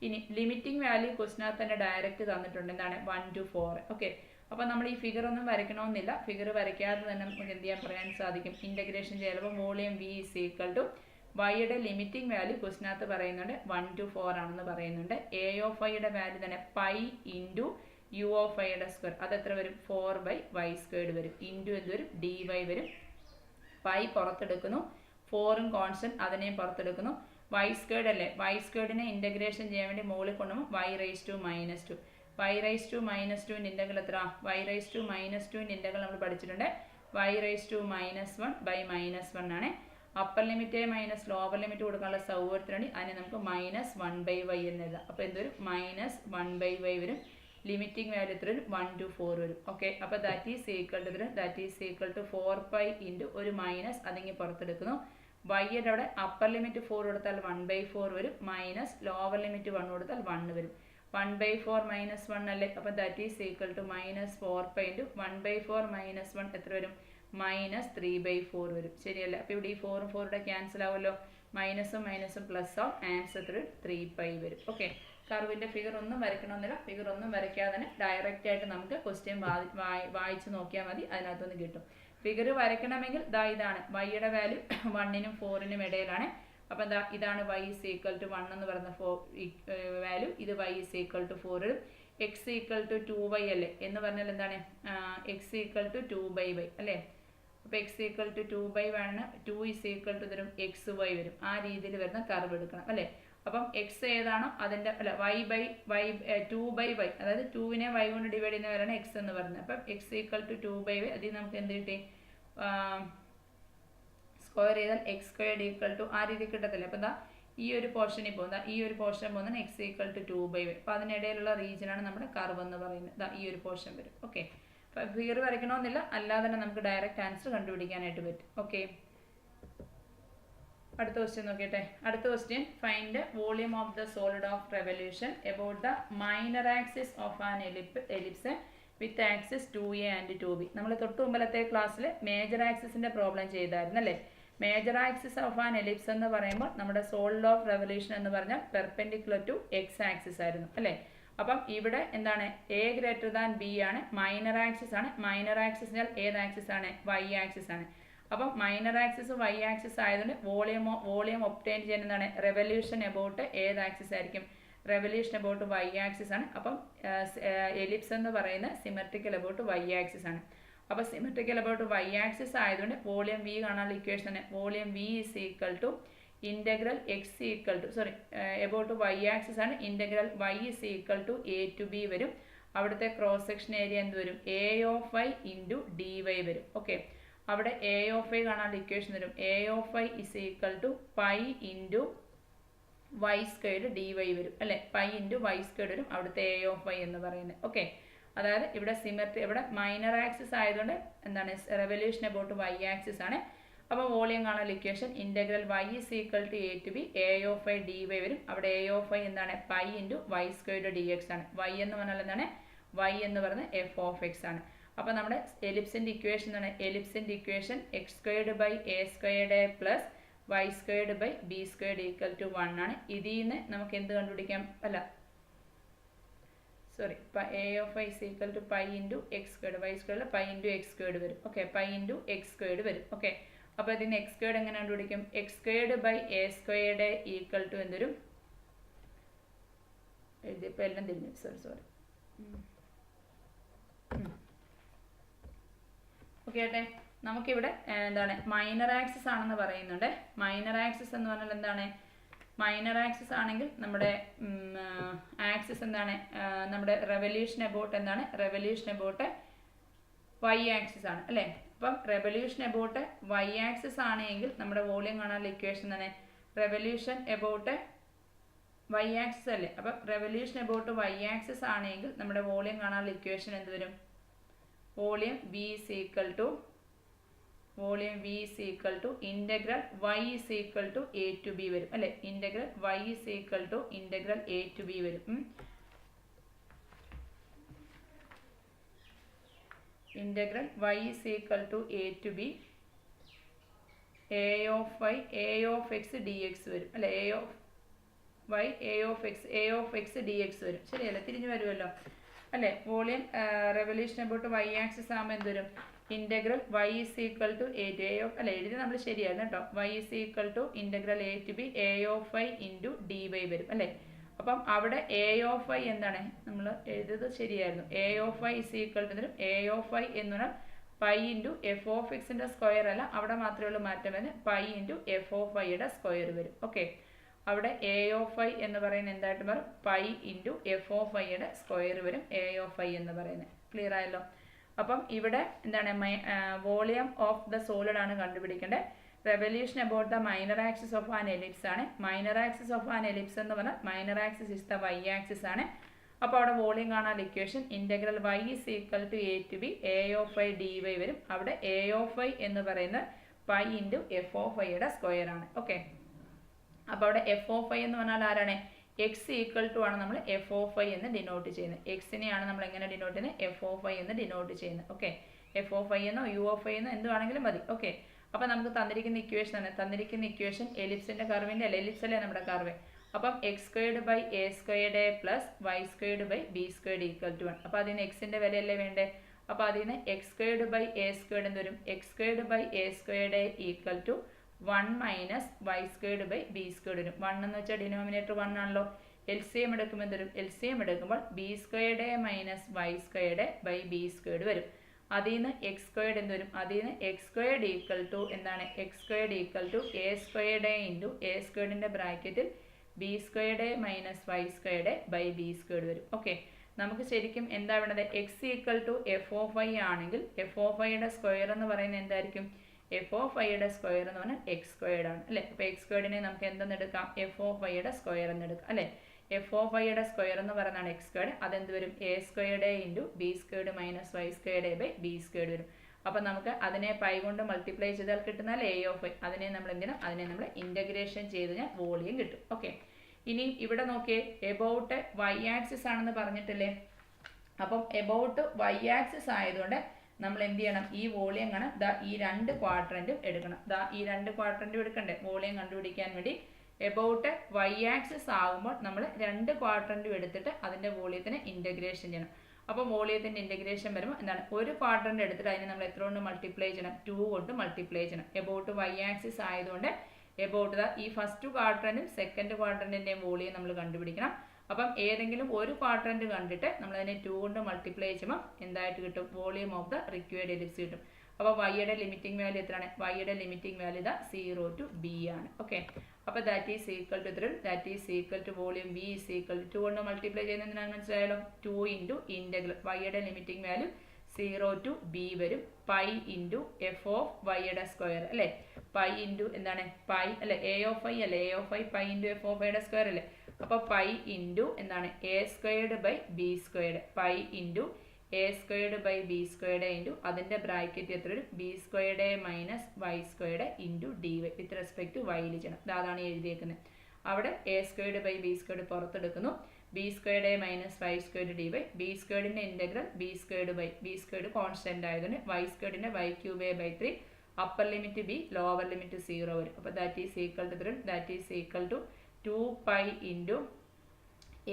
ഇനി ലിമിറ്റിംഗ് വാല്യൂ ക്വസ്റ്റിനകത്ത് തന്നെ ഡയറക്റ്റ് തന്നിട്ടുണ്ട്. എന്താണ്? 1 to 4. ഓക്കെ, അപ്പോൾ നമ്മൾ ഈ ഫിഗർ ഒന്നും വരയ്ക്കണമെന്നില്ല. ഫിഗർ വരയ്ക്കാതെ തന്നെ നമുക്ക് എന്ത് ചെയ്യാൻ പറയാൻ സാധിക്കും? ഇൻ്റഗ്രേഷൻ ചെയ്യുമ്പോൾ വോളിയം v = വൈയുടെ ലിമിറ്റിംഗ് വാല്യൂ ക്വസ്റ്റിനകത്ത് പറയുന്നുണ്ട് 1 to 4 ആണെന്ന് പറയുന്നുണ്ട്. a/yയുടെ വാല്യൂ തന്നെ പൈ ഇൻറ്റു u/yയുടെ സ്ക്വയർ അതെത്ര വരും? 4/y² വരും. ഇൻറ്റു എന്ത് വരും? dy വരും. പൈ പുറത്തെടുക്കുന്നു, 4ഉം കോൺസ്റ്റന്റ് അതിനെയും പുറത്തെടുക്കുന്നു. y² അല്ലേ, y²നെ ഇൻ്റഗ്രേഷൻ ചെയ്യാൻ വേണ്ടി മുകളിൽ കൊണ്ടുപോകും y⁻². y⁻² ഇൻ്റഗ്രൽ എത്ര? y⁻² ഇൻ്റഗ്രൽ നമ്മൾ പഠിച്ചിട്ടുണ്ട് y⁻1/-1 ആണ്. അപ്പർ ലിമിറ്റ് ലോവർ ലിമിറ്റ് കൊടുക്കാനുള്ള സൗകര്യത്തിനാണ് അതിനെ നമുക്ക് -1/y എന്ന് എഴുതാം. അപ്പോൾ എന്തൊരു? -1/y വരും. ലിമിറ്റിംഗ് വാല്യൂ എത്ര വരും? 1 to 4 വരും. ഓക്കെ, അപ്പോൾ that is equal to 4π into ഒരു മൈനസ് അതിങ്ങി പുറത്തെടുക്കുന്നു. വൈയുടെ അവിടെ അപ്പർ ലിമിറ്റ് 4 കൊടുത്താൽ 1/4 വരും, മൈനസ് ലോവർ ലിമിറ്റ് 1 കൊടുത്താൽ 1 വരും. 1/4 - 1 അല്ലേ. അപ്പോൾ that is equal to -4π into 1/4 - 1 എത്ര വരും? -3/4 വരും. ശരിയല്ലേ. അപ്പോൾ ഇവിടെ ഈ 4ഉം 4 ക്യാൻസൽ ആവുമല്ലോ. മൈനസും മൈനസും പ്ലസ് ആവും, ആൻസർ 3π വരും. ഓക്കെ, കർവിൻ്റെ ഫിഗർ ഒന്നും വരയ്ക്കണമെന്നില്ല, ഫിഗർ ഒന്നും വരയ്ക്കാതെ തന്നെ ഡയറക്റ്റ് ആയിട്ട് നമുക്ക് ക്വസ്റ്റ്യൻ വായിച്ച് നോക്കിയാൽ മതി, അതിനകത്തുനിന്ന് കിട്ടും. ഫിഗർ വരയ്ക്കണമെങ്കിൽ ഇതാണ് വൈയുടെ വാല്യൂ 1നും 4നും ഇടയിലാണ്. അപ്പോൾ എന്താ, ഇതാണ് y = 1 എന്ന് പറയുന്ന വാല്യൂ, ഇത് y = 4, x = 2y അല്ലേ എന്ന് പറഞ്ഞാൽ എന്താണ്, x = 2/y അല്ലേ. അപ്പോൾ x = 2/1, 2 തരും xy വരും. ആ രീതിയിൽ വരുന്ന കർവ് എടുക്കണം അല്ലേ. അപ്പം x ഏതാണോ അതിൻ്റെ അല്ല y 2/y, അതായത് 2നെ y കൊണ്ട് ഡിവൈഡ് ചെയ്യുന്നവരാണ് x എന്ന് പറയുന്നത്. അപ്പം x = 2/y, അതിൽ നമുക്ക് എന്ത് കിട്ടി, സ്ക്വയർ ചെയ്താൽ x² ആ രീതി കിട്ടത്തില്ല. അപ്പോൾ എന്താ ഈ ഒരു പോർഷനിൽ പോകുന്നത്, ഈ ഒരു പോർഷൻ പോകുന്നത് x = 2/y. അപ്പോൾ അതിനിടയിലുള്ള റീജിയനാണ് നമ്മുടെ കർവ് എന്ന് പറയുന്നത്. ഈ ഒരു പോർഷൻ വരും. ഓക്കെ, അപ്പോൾ ഫിഗർ വരയ്ക്കണമെന്നില്ല, അല്ലാതെ തന്നെ നമുക്ക് ഡയറക്റ്റ് ആൻസർ കണ്ടുപിടിക്കാനായിട്ട് പറ്റും. ഓക്കെ, അടുത്ത ക്വസ്റ്റ്യൻ നോക്കിയട്ടെ. അടുത്ത question, find the volume of the solid of revolution about the minor axis of an ellipse with axis 2a and 2b. നമ്മൾ തൊട്ട് മുമ്പലത്തെ ക്ലാസ്സിൽ മേജർ ആക്സിസിൻ്റെ പ്രോബ്ലം ചെയ്തായിരുന്നു അല്ലേ. Major axis of an ellipse എന്ന് പറയുമ്പോൾ നമ്മുടെ സോളിഡ് ഓഫ് റെവല്യൂഷൻ എന്ന് പറഞ്ഞാൽ പെർപെൻഡിക്കുലർ ടു എക്സ് ആക്സിസ് ആയിരുന്നു അല്ലേ. അപ്പം ഇവിടെ എന്താണ്, a > b ആണ്, മൈനർ ആക്സിസ് ആണ്. മൈനർ ആക്സിസിനാൽ ഏത് ആക്സിസ് ആണ്, y ആക്സിസ് ആണ്. അപ്പം മൈനർ ആക്സിസ് y ആക്സിസ് ആയതുകൊണ്ട് വോളിയം ഒബ്റ്റെയിൻ ചെയ്യുന്ന എന്താണ്, റെവല്യൂഷൻ എബൌട്ട് ഏത് ആക്സിസ് ആയിരിക്കും, റെവല്യൂഷൻ എബൌട്ട് y ആക്സിസ് ആണ്. അപ്പം എലിപ്സ് എന്ന് പറയുന്നത് സിമെട്രിക്കൽ എബൌട്ട് y ആക്സിസ് ആണ്. അപ്പോൾ സിമെട്രിക്കൽ എബൌട്ട് y ആക്സിസ് ആയതുകൊണ്ട് വോളിയം v കാണാനുള്ള ഇക്വേഷൻ തന്നെ, volume v = integral about y axis ആണ്, integral y = a to b വരും. അവിടുത്തെ ക്രോസ് സെക്ഷൻ ഏരിയ എന്ത് വരും, a/y × dy വരും. ഓക്കെ, അവിടെ a/y കാണാനുള്ള ഇക്വേഷൻ വരും, a/y = π × y² dy വരും അല്ലേ. π × y² വരും അവിടുത്തെ a/y എന്ന് പറയുന്നത്. ഓക്കെ, അതായത് ഇവിടെ ഇവിടെ മൈനർ ആക്സിസ് ആയതുകൊണ്ട് എന്താണ്, റെവല്യൂഷൻ എബൌട്ട് y ആക്സിസ് ആണ്. അപ്പോൾ വോളിയം കാണാനുള്ള equation integral y = a to b a/y dy വരും. അവിടെ a/y എന്താണ്, π × y² dx ആണ്. y എന്ന് പറഞ്ഞാൽ എന്താണ്, y എന്ന് പറയുന്നത് f(x) ആണ്. അപ്പോൾ നമ്മുടെ എലിപ്സിൻ്റെ ഇക്വേഷൻ എന്താണ്, എലിപ്സിൻ്റെ equation x² / a² plus y² / b² = 1 ആണ്. ഇതിൽ നിന്ന് നമുക്ക് എന്ത് കണ്ടുപിടിക്കാം, അല്ല sorry, a/y = π × x², y² π × x² വരും. ഓക്കെ, π × x² വരും. ഓക്കെ, അപ്പോൾ ഇതിന് x² എങ്ങനെ കണ്ടുപിടിക്കും, x² / a² എന്ത് വരും, എഴുതിയപ്പോൾ എല്ലാം തിരിഞ്ഞു, സോറി. ഓക്കെ ഏട്ടെ, നമുക്കിവിടെ എന്താണ് മൈനർ ആക്സിസ് ആണെന്ന് പറയുന്നുണ്ട്. മൈനർ ആക്സിസ് എന്ന് പറഞ്ഞാൽ എന്താണ്, മൈനർ ആക്സിസ് ആണെങ്കിൽ നമ്മുടെ ആക്സിസ് എന്താണ്, നമ്മുടെ റെവല്യൂഷൻ എബൌട്ട് എന്താണ്, റെവല്യൂഷൻ എബൌട്ട് y ആക്സിസ് ആണ് അല്ലേ. അപ്പം റെവല്യൂഷൻ എബൌട്ട് y ആക്സിസ് ആണെങ്കിൽ നമ്മുടെ വോളിയം കാണാനുള്ള ഇക്വേഷൻ എന്താണ്, റെവല്യൂഷൻ എബൌട്ട് y ആക്സിസ് അല്ലേ. അപ്പം റെവല്യൂഷൻ എബൌട്ട് y ആക്സിസ് ആണെങ്കിൽ നമ്മുടെ വോളിയം കാണാനുള്ള ഇക്വേഷൻ എന്ത് വരും, volume v = integral y = a to b വരും അല്ലേ. Integral y = integral a to b വരും. Integral y = a to b a(x) dx വരും അല്ലേ. a(x) dx വരും, ശരിയല്ലേ, തിരിഞ്ഞു വരുമല്ലോ അല്ലേ. Volume revolution about y axis ആകുമ്പോൾ എന്ത് വരും, ഇൻ്റഗ്രൽ y = a അല്ലേ, എഴുതി നമ്മൾ ശരിയായിരുന്നു കേട്ടോ. y = integral a to b a(y) × dy വരും അല്ലേ. അപ്പം അവിടെ a(y) എന്താണ്, നമ്മൾ എഴുതിയത് ശരിയായിരുന്നു. a(y) = a(y) എന്ന് പറഞ്ഞാൽ π × f(x)ൻ്റെ സ്ക്വയർ അല്ല, അവിടെ മാത്രമേ ഉള്ളൂ മാറ്റം വരുന്നത്, π × f(y)യുടെ സ്ക്വയർ വരും. ഓക്കെ, അവിടെ a(y) എന്ന് പറയുന്നത് എന്തായിട്ട് മാറും, π × f(y)യുടെ സ്ക്വയർ വരും a(y) എന്ന് പറയുന്നത്. ക്ലിയർ ആയല്ലോ. അപ്പം ഇവിടെ എന്താണ്, വോളിയം ഓഫ് ദ സോളിഡ് ആണ് കണ്ടുപിടിക്കേണ്ടത്. Revolution about the minor axis of an ellipse ആണ്. Minor axis of an ellipse എന്ന് പറഞ്ഞാൽ minor axis is the y axis ആണ്. അപ്പോൾ അവിടെ വോളിയം കാണാൻ equation integral y = a to b a(y) dy വരും. അവിടെ a(y) എന്ന് പറയുന്നത് π × f(y)യുടെ സ്ക്വയർ ആണ്. ഓക്കെ, അപ്പോൾ അവിടെ f(y) എന്ന് പറഞ്ഞാൽ ആരാണ്, x = ആണ് നമ്മൾ f(y) എന്ന് ഡിനോട്ട് ചെയ്യുന്നത്. എക്സിനെയാണ് നമ്മൾ എങ്ങനെ ഡിനോട്ട് ചെയ്യുന്നത്, f(y) എന്ന് ഡിനോട്ട് ചെയ്യുന്നത്. ഓക്കെ, f(y) എന്നോ u(y) എന്നോ എന്ത് വേണമെങ്കിലും മതി. ഓക്കെ, അപ്പം നമുക്ക് തന്നിരിക്കുന്ന ഇക്വേഷൻ ആണ്, തന്നിരിക്കുന്ന ഇക്വേഷൻ എലിപ്സിൻ്റെ കർവിൻ്റെ അല്ല, എലിപ്സ് അല്ലേ നമ്മുടെ കർവ്. അപ്പം x squared by a squared plus y squared by B squared equal to 1. അപ്പോൾ അതിന് എക്സിൻ്റെ വിലയല്ലേ വേണ്ടേ. അപ്പോൾ അതിന് x squared by a squared എന്ന് വരും. X squared by a squared equal to 1 minus Y squared by B squared വരും. 1 എന്ന് വെച്ചാൽ ഡിനോമിനേറ്റർ 1 ആണല്ലോ. എൽ സി എം എടുക്കുമ്പോൾ എന്ത് വരും, എൽ സി എം എടുക്കുമ്പോൾ b squared minus Y squared by B squared വരും. അതിൽ നിന്ന് എക്സ് സ്ക്വയർഡ് എന്ത് വരും, അതിൽ നിന്ന് എക്സ് സ്ക്വയർഡ് ഈക്വൽ ടു എന്താണ്, x squared equal to a squared into a സ്ക്വയർഡിൻ്റെ ബ്രാക്കറ്റിൽ b squared minus Y squared by B squared വരും. ഓക്കെ, നമുക്ക് ശരിക്കും എന്താ വേണ്ടത്, x equal to f of y ആണെങ്കിൽ എഫ് ഓഫ് ഐയുടെ സ്ക്വയർ എന്ന് പറയുന്നത് എന്തായിരിക്കും, എഫ് ഓഫ് ഐയുടെ സ്ക്വയർ എന്ന് പറഞ്ഞാൽ എക്സ് സ്ക്വയർഡ് ആണ് അല്ലേ. അപ്പോൾ എക്സ് സ്ക്വയർഡിനെ നമുക്ക് എന്തെന്ന് എടുക്കാം, എഫ് ഓഫ് ഐയുടെ സ്ക്വയർ എന്ന് എടുക്കാം അല്ലേ. എഫ് ഓഫ് ഐയുടെ സ്ക്വയർ എന്ന് പറയുന്നതാണ് എക്സ് സ്ക്വയർഡ്. അതെന്ത് വരും, a squared into b squared minus Y squared by B squared വരും. അപ്പം നമുക്ക് അതിനെ പൈ കൊണ്ട് മൾട്ടിപ്ലൈ ചെയ്താൽ കിട്ടുന്നാൽ എ ഓഫ് ഐ. അതിനെ നമ്മൾ എന്തിനാ, അതിനെ നമ്മൾ ഇൻ്റഗ്രേഷൻ ചെയ്ത് കഴിഞ്ഞാൽ വോളിയം കിട്ടും. ഓക്കെ, ഇനി ഇവിടെ നോക്കിയേ, എബൌട്ട് വൈ ആക്സിസ് ആണെന്ന് പറഞ്ഞിട്ടില്ലേ. അപ്പം എബൌട്ട് വൈ ആക്സിസ് ആയതുകൊണ്ട് നമ്മൾ എന്ത് ചെയ്യണം, ഈ വോളിയം കാണാൻ ഈ 2 ക്വാഡ്രൻറ്റും എടുക്കണം. ഈ 2 ക്വാഡ്രൻറ്റും എടുക്കണ്ടേ വോളിയം കണ്ടുപിടിക്കാൻ വേണ്ടി. എബൌട്ട് വൈ ആക്സിസ് ആകുമ്പോൾ നമ്മൾ 2 ക്വാഡ്രൻറ്റും എടുത്തിട്ട് അതിൻ്റെ വോളിയത്തിന് ഇൻ്റഗ്രേഷൻ ചെയ്യണം. അപ്പോൾ വോളിയത്തിൻ്റെ ഇൻ്റഗ്രേഷൻ വരുമ്പോൾ എന്താണ്, ഒരു ക്വാഡ്രൻറ്റ് എടുത്തിട്ട് അതിനെ നമ്മൾ എത്ര കൊണ്ട് മൾട്ടിപ്ലൈ ചെയ്യണം, 2 കൊണ്ട് മൾട്ടിപ്ലൈ ചെയ്യണം. എബൌട്ട് വൈ ആക്സിസ് ആയതുകൊണ്ട് എബൌട്ട് ഈ ഫസ്റ്റ് ക്വാഡ്രൻറ്റും സെക്കൻഡ് ക്വാഡ്രൻറ്റിൻ്റെയും വോളിയം നമ്മൾ കണ്ടുപിടിക്കണം. അപ്പം ഏതെങ്കിലും ഒരു ക്വാഡ്രൻറ്റ് കണ്ടിട്ട് നമ്മളതിനെ 2 കൊണ്ട് മൾട്ടിപ്ലൈ ചെയ്യുമ്പോൾ എന്തായിട്ട് കിട്ടും, volume of the required ellipse കിട്ടും. അപ്പോൾ വൈയുടെ ലിമിറ്റിംഗ് വാല്യൂ എത്രയാണ്, വൈയുടെ ലിമിറ്റിംഗ് വാല്യൂ ഇതാ 0 to b ആണ്. ഓക്കെ, അപ്പോൾ ദാറ്റ് ഈസ് ഈക്വൽ ടു എത്രയും, that is equal to volume V is equal to 2 കൊണ്ട് മൾട്ടിപ്ലൈ ചെയ്യുന്നതിനാണ് മനസ്സിലായാലോ, 2 ഇൻറ്റു ഇൻ്റഗ്രൽ വൈയുടെ ലിമിറ്റിംഗ് വാല്യൂ 0 to b വരും, പൈ ഇൻറ്റു എഫ് ഓഫ് വൈയുടെ സ്ക്വയർ അല്ലേ. പൈ ഇൻറ്റു എന്താണ്, പൈ അല്ലേ, എ ഓഫ് ഐ അല്ലേ, A of I pi into F of ഐയുടെ സ്ക്വയർ അല്ലേ. അപ്പോൾ പൈ ഇൻറ്റു എന്താണ്, A squared by B squared, pi into A squared by B squared into അതിൻ്റെ ബ്രാക്കറ്റ് എത്ര വരും, B squared minus Y squared into D Y with respect to വൈയിൽ ചെയ്യണം. അതാണ് എഴുതിയേക്കുന്നത്. അവിടെ A squared by B squared പുറത്തെടുക്കുന്നു, B squared minus Y squared D Y, B സ്ക്വയർഡിൻ്റെ integral B squared by B squared constant ആയതുകൊണ്ട് വൈ സ്ക്വയർഡിൻ്റെ Y cube by 3, upper limit B lower limit 0 വരും. അപ്പോൾ ദാറ്റ് ഈസ് ഈക്വൽ ടു തരും, that is equal to 2 pi into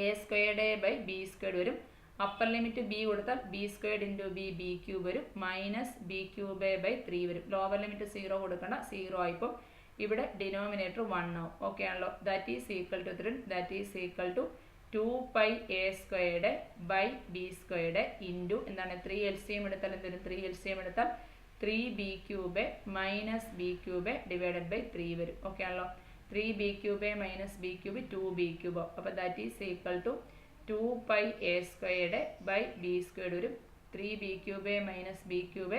A squared by B squared വരും. അപ്പർ ലിമിറ്റ് ബി കൊടുത്താൽ b squared into b b cube വരും, മൈനസ് ബി ക്യൂബ് ബൈ 3 വരും. ലോവർ ലിമിറ്റ് 0 കൊടുക്കണ്ട, 0 ആയിപ്പോൾ ഇവിടെ ഡിനോമിനേറ്റർ 1 ആവും. ഓക്കെ ആണല്ലോ. ദാറ്റ് ഈസ് ഈക്വൽ ടു തരും, that is equal to 2 pi A squared by B squared into എന്താണ്, 3 എൽ സി എം എടുത്താൽ എന്തൊരു, 3 എൽ സി എം എടുത്താൽ 3 B cube minus B cube divided by 3 വരും. ഓക്കെ ആണല്ലോ. 3 B cube minus B cube 2 B cube. അപ്പോൾ that is equal to 2 pi A squared by B squared വരും, 3 B cube minus B cube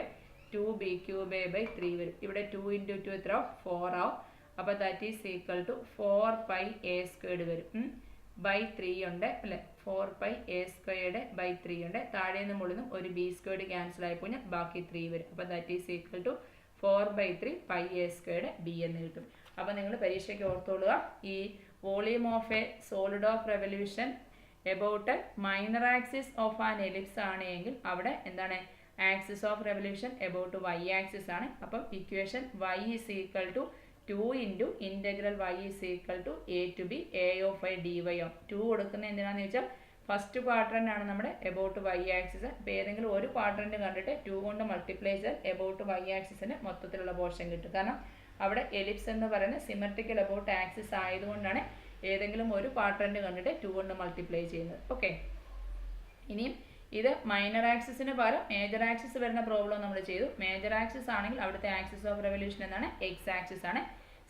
2 B cube by 3 വരും. ഇവിടെ 2 ഇൻറ്റു 2 എത്ര, 4 ആവും. അപ്പോൾ that is equal to 4 pi A squared വരും, ബൈ 3 ഉണ്ട് അല്ലേ. 4 പൈ എ സ്ക്വയർഡ് ബൈ 3 ഉണ്ട്. താഴെ നിന്ന് മുകളിൽ നിന്നും ഒരു ബി സ്ക്വയർഡ് ക്യാൻസൽ ആയിപ്പോയി ബാക്കി 3 വരും. അപ്പോൾ that is equal to 4/3 pi A squared b എന്ന് കിട്ടും. അപ്പോൾ നിങ്ങൾ പരീക്ഷയ്ക്ക് ഓർത്തോളുക, ഈ volume of a solid of revolution about minor axis of an ellipse ആണ് എങ്കിൽ അവിടെ എന്താണ്, axis of revolution about y axis ആണ്. അപ്പം equation y is equal to 2 into integral y is equal to a to b a of i dy ആവും. 2 കൊടുക്കുന്നത് എന്തിനാണെന്ന് ചോദിച്ചാൽ ഫസ്റ്റ് ക്വാഡ്രൻ്റ് ആണ് നമ്മുടെ എബൌട്ട് വൈ ആക്സിസ്. അപ്പോൾ ഏതെങ്കിലും ഒരു ക്വാഡ്രൻ്റ് കണ്ടിട്ട് 2 കൊണ്ട് മൾട്ടിപ്ലൈ ചെയ്താൽ എബൌട്ട് വൈ ആക്സിസിന് മൊത്തത്തിലുള്ള പോർഷൻ കിട്ടും. കാരണം അവിടെ എലിപ്സ് എന്ന് പറയുന്നത് സിമെട്രിക്കൽ എബൌട്ട് ആക്സിസ് ആയതുകൊണ്ടാണ് ഏതെങ്കിലും ഒരു ക്വാഡ്രൻ്റ് കണ്ടിട്ട് 2 കൊണ്ട് മൾട്ടിപ്ലൈ ചെയ്യുന്നത്. ഓക്കെ, ഇനിയും ഇത് മൈനർ ആക്സിസിന് പകരം മേജർ ആക്സിസ് വരുന്ന പ്രോബ്ലം നമ്മൾ ചെയ്തു. മേജർ ആക്സിസ് ആണെങ്കിൽ അവിടുത്തെ ആക്സിസ് ഓഫ് റെവല്യൂഷൻ എന്നാണ്, എക്സ് ആക്സിസ് ആണ്.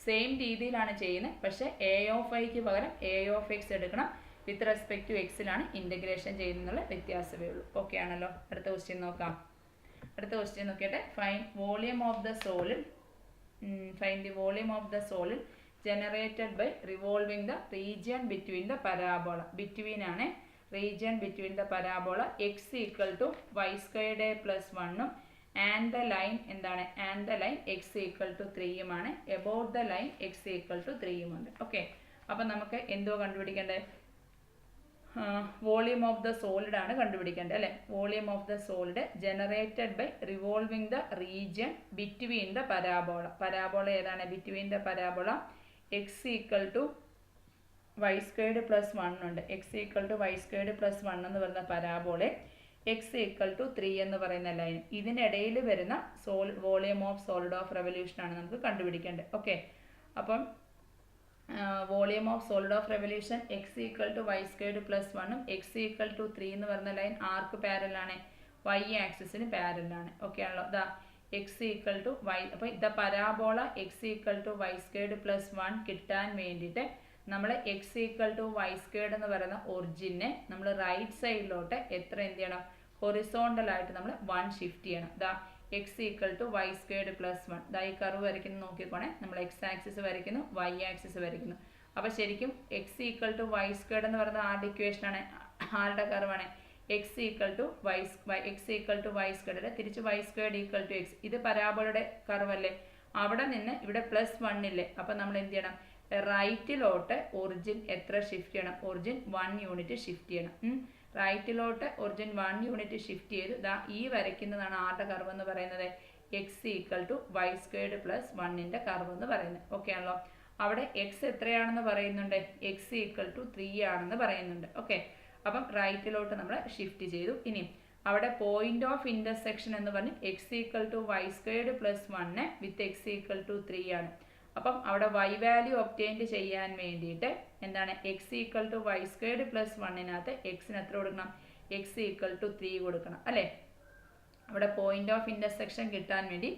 സെയിം രീതിയിലാണ് ചെയ്യുന്നത്, പക്ഷേ എ ഓഫ് ഐക്ക് പകരം എ ഓഫ് എക്സ് എടുക്കണം. വിത്ത് റെസ്പെക്ട് ടു എക്സിലാണ് ഇൻ്റഗ്രേഷൻ ചെയ്യുന്നുള്ള വ്യത്യാസമേ ഉള്ളൂ. ഓക്കെ ആണല്ലോ. അടുത്ത ക്വസ്റ്റ്യൻ നോക്കാം. അടുത്ത ക്വസ്റ്റ്യൻ നോക്കിയിട്ട് find volume of the solid, find the volume of the solid generated by revolving the region between the parabola. Between ആണ് region between the parabola x equal to y squared a plus 1 and the line എന്താണ്, and the line x equal to 3 ആണ്. about the line x equal to 3 ഉണ്ട്. ഓക്കെ, അപ്പം നമുക്ക് എന്തോ കണ്ടുപിടിക്കേണ്ടത്, വോളിയം ഓഫ് ദ സോളിഡ് ആണ് കണ്ടുപിടിക്കേണ്ടത് അല്ലേ. Volume of the solid generated by revolving the region between the parabola. Parabola ഏതാണ്? Between the parabola X equal to Y squared plus 1 ഉണ്ട്. X equal to Y squared plus 1 എന്ന് പറയുന്ന പരാബോളെ എക്സ് ഈക്വൽ ടു 3 എന്ന് പറയുന്ന ലൈൻ, ഇതിനിടയിൽ വരുന്ന volume of solid of revolution ആണ് നമുക്ക് കണ്ടുപിടിക്കേണ്ടത്. ഓക്കെ, അപ്പം volume of solid of revolution X equal to Y squared plus 1ഉം എക്സ് ഈക്വൽ ടു 3 എന്ന് പറയുന്ന ലൈൻ ആർക്ക് പാരലാണ്? വൈ ആക്സിസിന് പാരലാണ്. ഓക്കെ ആണല്ലോ. ദാ എക്സ് ഈക്വൽ ടു വൈ, അപ്പോൾ the parabola X equal to Y squared plus 1 കിട്ടാൻ വേണ്ടിയിട്ട് നമ്മൾ X equal to Y squared എന്ന് പറയുന്ന ഒറിജിനെ നമ്മൾ റൈറ്റ് സൈഡിലോട്ട് എത്ര എന്ത് ചെയ്യണം? ഹൊറിസോണ്ടലായിട്ട് നമ്മൾ 1 ഷിഫ്റ്റ് ചെയ്യണം. ദാ X equal to Y squared plus 1. ദാ ഈ കർവ് വരയ്ക്കുന്നു നോക്കിക്കോണേ. നമ്മൾ എക്സ് ആക്സിസ് വരയ്ക്കുന്നു, വൈ ആക്സിസ് വരയ്ക്കുന്നു. അപ്പോൾ ശരിക്കും X equal to Y squared എന്ന് പറയുന്നത് ആരുടെ ഇക്വേഷനാണ്? ആരുടെ കർവാണ്? X equal to X equal to Y squared തിരിച്ച് Y squared equal to X. ഇത് പരാബോളയുടെ കർവല്ലേ. അവിടെ നിന്ന് ഇവിടെ പ്ലസ് 1 ഇല്ലേ. അപ്പോൾ നമ്മൾ എന്ത് ചെയ്യണം? റൈറ്റിലോട്ട് ഒറിജിൻ എത്ര ഷിഫ്റ്റ് ചെയ്യണം? ഒറിജിൻ 1 യൂണിറ്റ് ഷിഫ്റ്റ് ചെയ്യണം. റൈറ്റിലോട്ട് ഒറിജിൻ 1 യൂണിറ്റ് ഷിഫ്റ്റ് ചെയ്ത് ദാ ഈ വരയ്ക്കുന്നതാണ് ആരുടെ കർവ് എന്ന് പറയുന്നത്? X equal to Y squared plus 1ൻ്റെ കർവ് എന്ന് പറയുന്നത്. ഓക്കെ ആണല്ലോ. അവിടെ എക്സ് എത്രയാണെന്ന് പറയുന്നുണ്ട്? എക്സ് ഈക്വൽ ടു 3 ആണെന്ന് പറയുന്നുണ്ട്. ഓക്കെ, അപ്പം റൈറ്റിലോട്ട് നമ്മൾ ഷിഫ്റ്റ് ചെയ്തു. ഇനി അവിടെ പോയിന്റ് ഓഫ് ഇൻ്റർസെക്ഷൻ എന്ന് പറഞ്ഞ് x equal to Y squared plus 1 with x equal to 3 ആണ്. അപ്പം അവിടെ വൈ വാല്യൂ ഒബ്റ്റെയിൻ ചെയ്യാൻ വേണ്ടിയിട്ട് എന്താണ്? X equal to Y squared plus 1-നകത്ത് എക്സിന് എത്ര കൊടുക്കണം? എക്സ് ഈക്വൽ ടു 3 കൊടുക്കണം അല്ലേ. അവിടെ പോയിന്റ് ഓഫ് ഇൻ്റർസെക്ഷൻ കിട്ടാൻ വേണ്ടി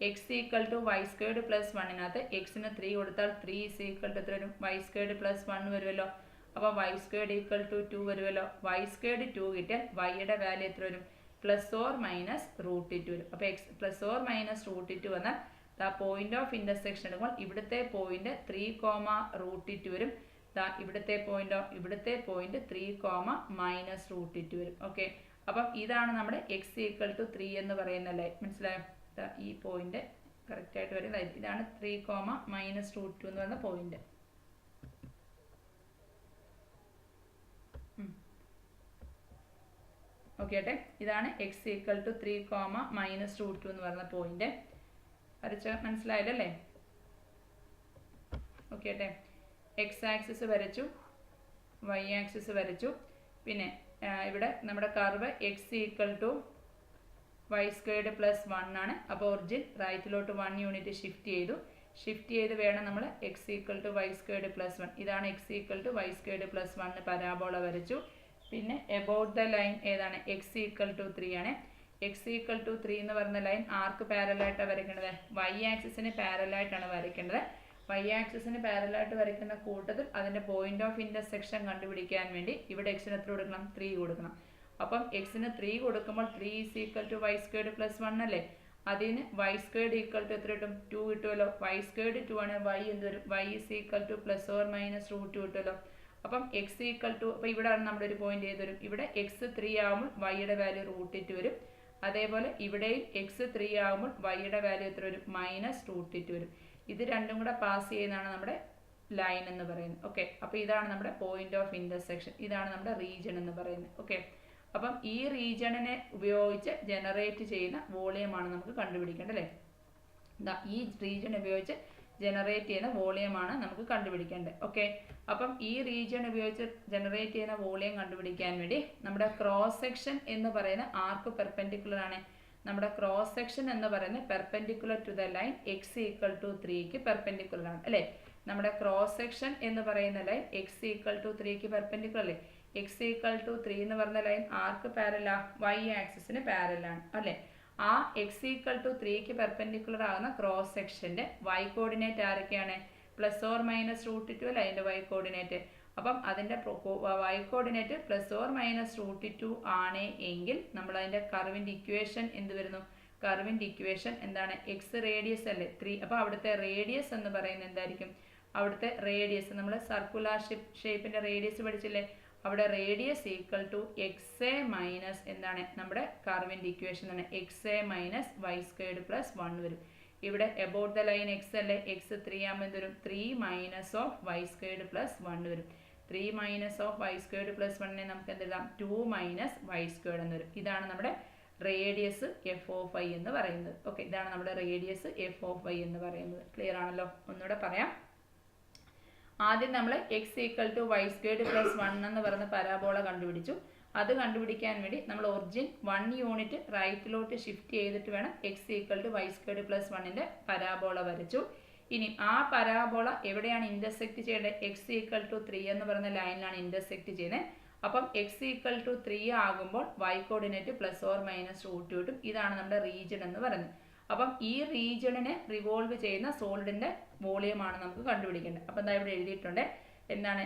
X equal to Y squared plus 1-നകത്ത് എക്സിന് 3 കൊടുത്താൽ 3 ഈസ് ഈക്വൽ ടു എത്ര വരും? വൈ സ്ക്വയർഡ് പ്ലസ് 1 വരുമല്ലോ. അപ്പോൾ വൈ സ്ക്വയർഡ് ഈക്വൽ ടു 2 വരുമല്ലോ. വൈ സ്ക്വയർഡ് 2 കിട്ടിയാൽ വൈയുടെ വാല്യൂ എത്ര വരും? പ്ലസ് ഓർ മൈനസ് √2 വരും. അപ്പോൾ എക്സ് പ്ലസ് ഓർ മൈനസ് √2 വന്നാൽ ദാ പോയിന്റ് ഓഫ് ഇൻ്റർസെക്ഷൻ എടുക്കുമ്പോൾ ഇവിടുത്തെ പോയിന്റ് 3, വരും. ദാ ഇവിടുത്തെ പോയിന്റ് 3, മൈനസ് √2 വരും. ഓക്കെ, അപ്പം ഇതാണ് നമ്മുടെ എക്സ് ഈക്വൽ ടു 3 എന്ന് പറയുന്നല്ലേ. മനസ്സിലായോ? ഈ പോയിന്റ് കറക്റ്റായിട്ട് വരും. ഇതാണ് 3, മൈനസ് √2 എന്ന് പറയുന്ന പോയിന്റ്. ഓക്കെ ഏട്ടെ, ഇതാണ് എക്സ് ഈക്വൽ ടു 3, മൈനസ് √2 എന്ന് പറയുന്ന പോയിന്റ്. വരച്ച മനസ്സിലായല്ലേ? ഓക്കെ ഏട്ടെ, എക്സ് ആക്സിസ് വരച്ചു, വൈ ആക്സിസ് വരച്ചു. പിന്നെ ഇവിടെ നമ്മുടെ curve x equal to Y squared plus 1 ആണ്. അപ്പോൾ ഒറിജിൻ റൈറ്റിലോട്ട് 1 യൂണിറ്റ് ഷിഫ്റ്റ് ചെയ്ത് വേണം നമ്മൾ X equal to Y squared plus 1. ഇതാണ് x equal to Y squared plus 1 parabola വരച്ചു. പിന്നെ എബൌട്ട് ദ ലൈൻ ഏതാണ്? എക്സ് ഈക്വൽ ടു 3 ആണ്. എക്സ് ഈക്വൽ ടു 3 എന്ന് പറയുന്ന ലൈൻ ആർക്ക് പാരലായിട്ടാണ് വരയ്ക്കേണ്ടത്? വൈ ആക്സിസിന് പാരലായിട്ടാണ് വരയ്ക്കേണ്ടത്. വൈ ആക്സിസിന് പാരലായിട്ട് വരയ്ക്കുന്ന കൂട്ടത്തിൽ അതിൻ്റെ പോയിന്റ് ഓഫ് ഇൻ്റർസെക്ഷൻ കണ്ടുപിടിക്കാൻ വേണ്ടി ഇവിടെ എക്സിന് എത്ര കൊടുക്കണം? 3 കൊടുക്കണം. അപ്പം എക്സിന് 3 കൊടുക്കുമ്പോൾ 3 is equal to Y squared plus 1 അല്ലേ. അതിന് വൈ സ്ക്വയർഡ് ഈക്വൽ ടു എത്ര കിട്ടും? 2 കിട്ടുമല്ലോ. വൈ സ്ക്വയർഡ് 2 ആണ്. വൈ എന്ത് വരും? Y is equal to plus or minus √2 കിട്ടുമല്ലോ. അപ്പം എക്സ് ഈക്വൽ ടു, അപ്പോൾ ഇവിടെയാണ് നമ്മുടെ ഒരു പോയിന്റ് ചെയ്ത് വരും. ഇവിടെ എക്സ് 3 ആകുമ്പോൾ വൈയുടെ വാല്യൂ √2 വരും. അതേപോലെ ഇവിടെയും എക്സ് 3 ആകുമ്പോൾ വൈയുടെ വാല്യൂ എത്ര വരും? മൈനസ് √2 വരും. ഇത് രണ്ടും കൂടെ പാസ് ചെയ്യുന്നതാണ് നമ്മുടെ ലൈൻ എന്ന് പറയുന്നത്. ഓക്കെ, അപ്പോൾ ഇതാണ് നമ്മുടെ പോയിന്റ് ഓഫ് ഇൻ്റർസെക്ഷൻ. ഇതാണ് നമ്മുടെ റീജിയൻ എന്ന് പറയുന്നത്. ഓക്കെ, അപ്പം ഈ റീജിയണിനെ ഉപയോഗിച്ച് ജനറേറ്റ് ചെയ്യുന്ന വോളിയമാണ് നമുക്ക് കണ്ടുപിടിക്കേണ്ടത് അല്ലേ. ഈ റീജിയൻ ഉപയോഗിച്ച് ജനറേറ്റ് ചെയ്യുന്ന വോളിയമാണ് നമുക്ക് കണ്ടുപിടിക്കേണ്ടത്. ഓക്കെ, അപ്പം ഈ റീജിയൻ ഉപയോഗിച്ച് ജനറേറ്റ് ചെയ്യുന്ന വോളിയം കണ്ടുപിടിക്കാൻ വേണ്ടി നമ്മുടെ ക്രോസ് സെക്ഷൻ എന്ന് പറയുന്ന ആർക്ക് പെർപെൻഡിക്കുലർ ആണ്. നമ്മുടെ ക്രോസ് സെക്ഷൻ എന്ന് പറയുന്നത് perpendicular to the line X equal to 3ക്ക് പെർപെൻഡിക്കുലർ ആണ് അല്ലേ. നമ്മുടെ ക്രോസ് സെക്ഷൻ എന്ന് പറയുന്ന ലൈൻ എക്സ് ഈക്വൽ ടു 3ക്ക് പെർപെൻഡിക്കുലർ അല്ലേ. എക്സ് ഈക്വൽ ടു 3 എന്ന് പറഞ്ഞ ലൈൻ ആർക്ക് പാരലാ? വൈ ആക്സിസിന് പാരലാണ് അല്ലേ. ആ എക്സ് ഈക്വൽ ടു 3ക്ക് പെർപെൻഡിക്കുലർ ആകുന്ന ക്രോസ് സെക്ഷൻ്റെ വൈ കോർഡിനേറ്റ് ആരൊക്കെയാണ്? പ്ലസ് ഓർ മൈനസ് √2 അല്ല അതിൻ്റെ വൈ കോർഡിനേറ്റ്. അപ്പം അതിൻ്റെ y coordinate plus or minus √2 ആണ് എങ്കിൽ നമ്മൾ അതിൻ്റെ കർവിൻ്റെ ഇക്വേഷൻ എന്ത് വരുന്നു? കർവിൻ്റെ ഇക്വേഷൻ എന്താണ്? എക്സ് റേഡിയസ് അല്ലേ 3. അപ്പോൾ അവിടുത്തെ റേഡിയസ് എന്ന് പറയുന്നത് എന്തായിരിക്കും? അവിടുത്തെ റേഡിയസ് നമ്മൾ സർക്കുലർ ഷേപ്പിൻ്റെ റേഡിയസ് പഠിച്ചില്ലേ. അവിടെ radius equal to x A minus എന്താണ്? നമ്മുടെ കർവിൻ്റെ ഇക്വേഷൻ ആണ് x A minus Y squared plus 1 വരും. ഇവിടെ എബൌട്ട് ദ ലൈൻ എക്സ് അല്ലേ. എക്സ് 3 ആകുമ്പോൾ എന്ത് വരും? 3 minus of Y squared plus 1 വരും. 3 minus of Y squared plus 1 നമുക്ക് എന്ത് എഴുതാം 2 മൈനസ് വൈ സ്ക്വയർഡ് എന്ന് വരും. ഇതാണ് നമ്മുടെ റേഡിയസ് എഫ് ഓഫ് ഐ എന്ന് പറയുന്നത്. ഓക്കെ, ഇതാണ് നമ്മുടെ റേഡിയസ് എഫ് ഓഫ് ഐ എന്ന് പറയുന്നത്. ക്ലിയർ ആണല്ലോ? ഒന്നുകൂടെ പറയാം. ആദ്യം നമ്മൾ X equal to Y squared plus 1 എന്ന് പറയുന്ന പരാബോള കണ്ടുപിടിച്ചു. അത് കണ്ടുപിടിക്കാൻ വേണ്ടി നമ്മൾ ഒറിജിൻ 1 യൂണിറ്റ് റൈറ്റിലോട്ട് ഷിഫ്റ്റ് ചെയ്തിട്ട് വേണം X equal to Y squared plus 1ന്റെ പരാബോള വരച്ചു. ഇനി ആ പരാബോള എവിടെയാണ് ഇന്റർസെക്ട് ചെയ്യേണ്ടത്? എക്സ് ഈക്വൽ ടു 3 എന്ന് പറയുന്ന ലൈനിലാണ് ഇന്റർസെക്ട് ചെയ്യുന്നത്. അപ്പം എക്സ് ഈക്വൽ ടു 3 ആകുമ്പോൾ y coordinate plus or minus root കിട്ടും. ഇതാണ് നമ്മുടെ റീജിയൻ എന്ന് പറയുന്നത്. അപ്പം ഈ റീജിയണിനെ റിവോൾവ് ചെയ്യുന്ന സോളിഡിന്റെ വോളിയമാണ് നമുക്ക് കണ്ടുപിടിക്കേണ്ടത്. അപ്പം എന്താ ഇവിടെ എഴുതിയിട്ടുണ്ട്, എന്താണ്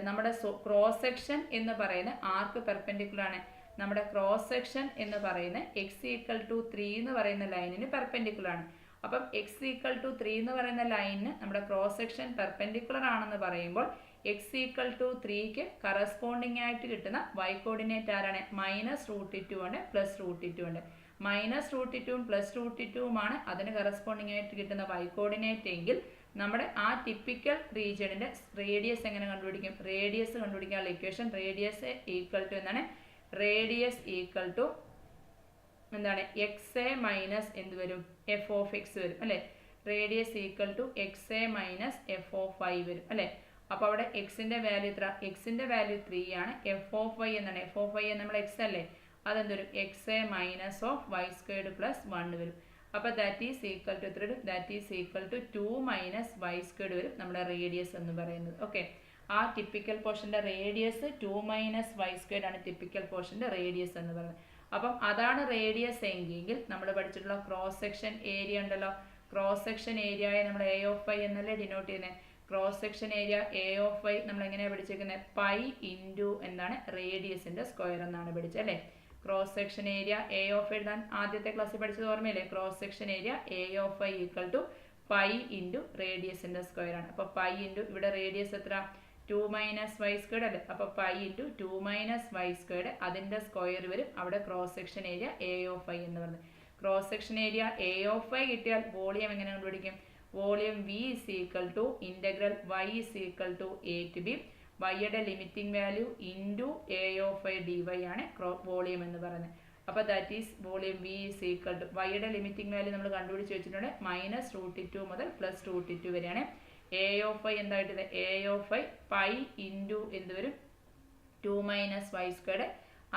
നമ്മുടെ ക്രോസ് സെക്ഷൻ എന്ന് പറയുന്ന ആർക്ക് പെർപെൻഡിക്കുലർ ആണ്. നമ്മുടെ ക്രോസ് സെക്ഷൻ എന്ന് പറയുന്ന എക്സ് ഈക്വൽ ടു 3 എന്ന് പറയുന്ന ലൈനിന് പെർപെൻഡിക്കുലർ ആണ്. അപ്പം എക്സ് ഈക്വൽ ടു 3 എന്ന് പറയുന്ന ലൈനിന് നമ്മുടെ ക്രോസ് സെക്ഷൻ പെർപെൻഡിക്കുലർ ആണെന്ന് പറയുമ്പോൾ എക്സ് ഈക്വൽ ടു 3ക്ക് കറസ്പോണ്ടിങ് ആയിട്ട് കിട്ടുന്ന വൈ കോർഡിനേറ്റ് ആരാണ്? മൈനസ് റൂട്ട് 2 ഉണ്ട്, പ്ലസ് റൂട്ട് 2 ഉണ്ട്. മൈനസ് റൂട്ട് 2ഉം പ്ലസ് റൂട്ട് 2ഉമാണ് അതിന് കറസ്പോണ്ടിങ് ആയിട്ട് കിട്ടുന്ന വൈ കോർഡിനേറ്റ് എങ്കിൽ നമ്മുടെ ആ ടിപ്പിക്കൽ റീജിയണിന്റെ റേഡിയസ് എങ്ങനെ കണ്ടുപിടിക്കും? റേഡിയസ് കണ്ടുപിടിക്കാനുള്ള ഇക്വേഷൻ റേഡിയസ് ഈക്വൽ ടു എന്താണ്? റേഡിയസ് ഈക്വൽ ടു എന്താണ്? എക്സ് എ മൈനസ് എന്ത് വരും? എഫ് ഓഫ് എക്സ് വരും അല്ലേ? Radius equal to x A minus f of i വരും അല്ലേ? അപ്പോൾ അവിടെ എക്സിന്റെ വാല്യൂ എത്ര? എക്സിന്റെ വാല്യൂ 3 ആണ്. എഫ് ഓഫ് ഐ എന്താണ്? എഫ് ഓഫ് ഐ നമ്മൾ എക്സ് അല്ലേ? അതെന്ത് വരും? X A minus of Y squared plus 1 വരും. അപ്പോൾ ദാറ്റ് ഈസ് ഈക്വൽ ടു എത്ര വരും? That is equal to 2 minus Y squared വരും നമ്മുടെ റേഡിയസ് എന്ന് പറയുന്നത്. ഓക്കെ, ആ ടിപ്പിക്കൽ പോർഷന്റെ റേഡിയസ് 2 മൈനസ് വൈ സ്ക്വയർഡ് ആണ് ടിപ്പിക്കൽ പോർഷന്റെ റേഡിയസ് എന്ന് പറയുന്നത്. അപ്പം അതാണ് റേഡിയസ് എങ്കിൽ നമ്മൾ പഠിച്ചിട്ടുള്ള ക്രോസ് സെക്ഷൻ ഏരിയ ഉണ്ടല്ലോ, ക്രോസ് സെക്ഷൻ ഏരിയയെ നമ്മൾ എ ഓഫ് ഐ എന്നല്ലേ ഡിനോട്ട് ചെയ്യുന്നത്. Cross section area A of I നമ്മൾ എങ്ങനെയാണ് പഠിച്ചിരിക്കുന്നത്? പൈ ഇൻറ്റു എന്താണ്? റേഡിയസിന്റെ സ്ക്വയർ എന്നാണ് പഠിച്ചത് അല്ലേ? Cross section area A of എഴുതാൻ ആദ്യത്തെ ക്ലാസ്സിൽ പഠിച്ചത് ഓർമ്മയില്ലേ? Cross section area A of I equal to pi into റേഡിയസിന്റെ സ്ക്വയർ ആണ്. അപ്പോൾ പൈ ഇൻറ്റു ഇവിടെ റേഡിയസ് എത്ര? 2 മൈനസ് വൈ സ്ക്വയർഡ് അല്ലേ? അപ്പോൾ pi into 2 minus Y squared അതിന്റെ സ്ക്വയർ വരും. അവിടെ cross section area A of I എന്ന് പറയുന്നത്. Cross section area A of I കിട്ടിയാൽ വോളിയം എങ്ങനെ കണ്ടുപിടിക്കും? Volume V is equal to integral Y is equal to A to B വൈയുടെ limiting value into A of I D Y ആണ് വോളിയം എന്ന് പറയുന്നത്. അപ്പോൾ that is volume V is equal to വൈയുടെ ലിമിറ്റിംഗ് വാല്യൂ നമ്മൾ കണ്ടുപിടിച്ച് വെച്ചിട്ടുണ്ട്. മൈനസ് റൂട്ട് 2 മുതൽ പ്ലസ് റൂട്ട് 2 വരെയാണ്. എ ഓഫ് ഐ എന്തായിട്ടത്? A of I pi into എന്ത് വരും? 2 മൈനസ് വൈ സ്ക്വയർഡ്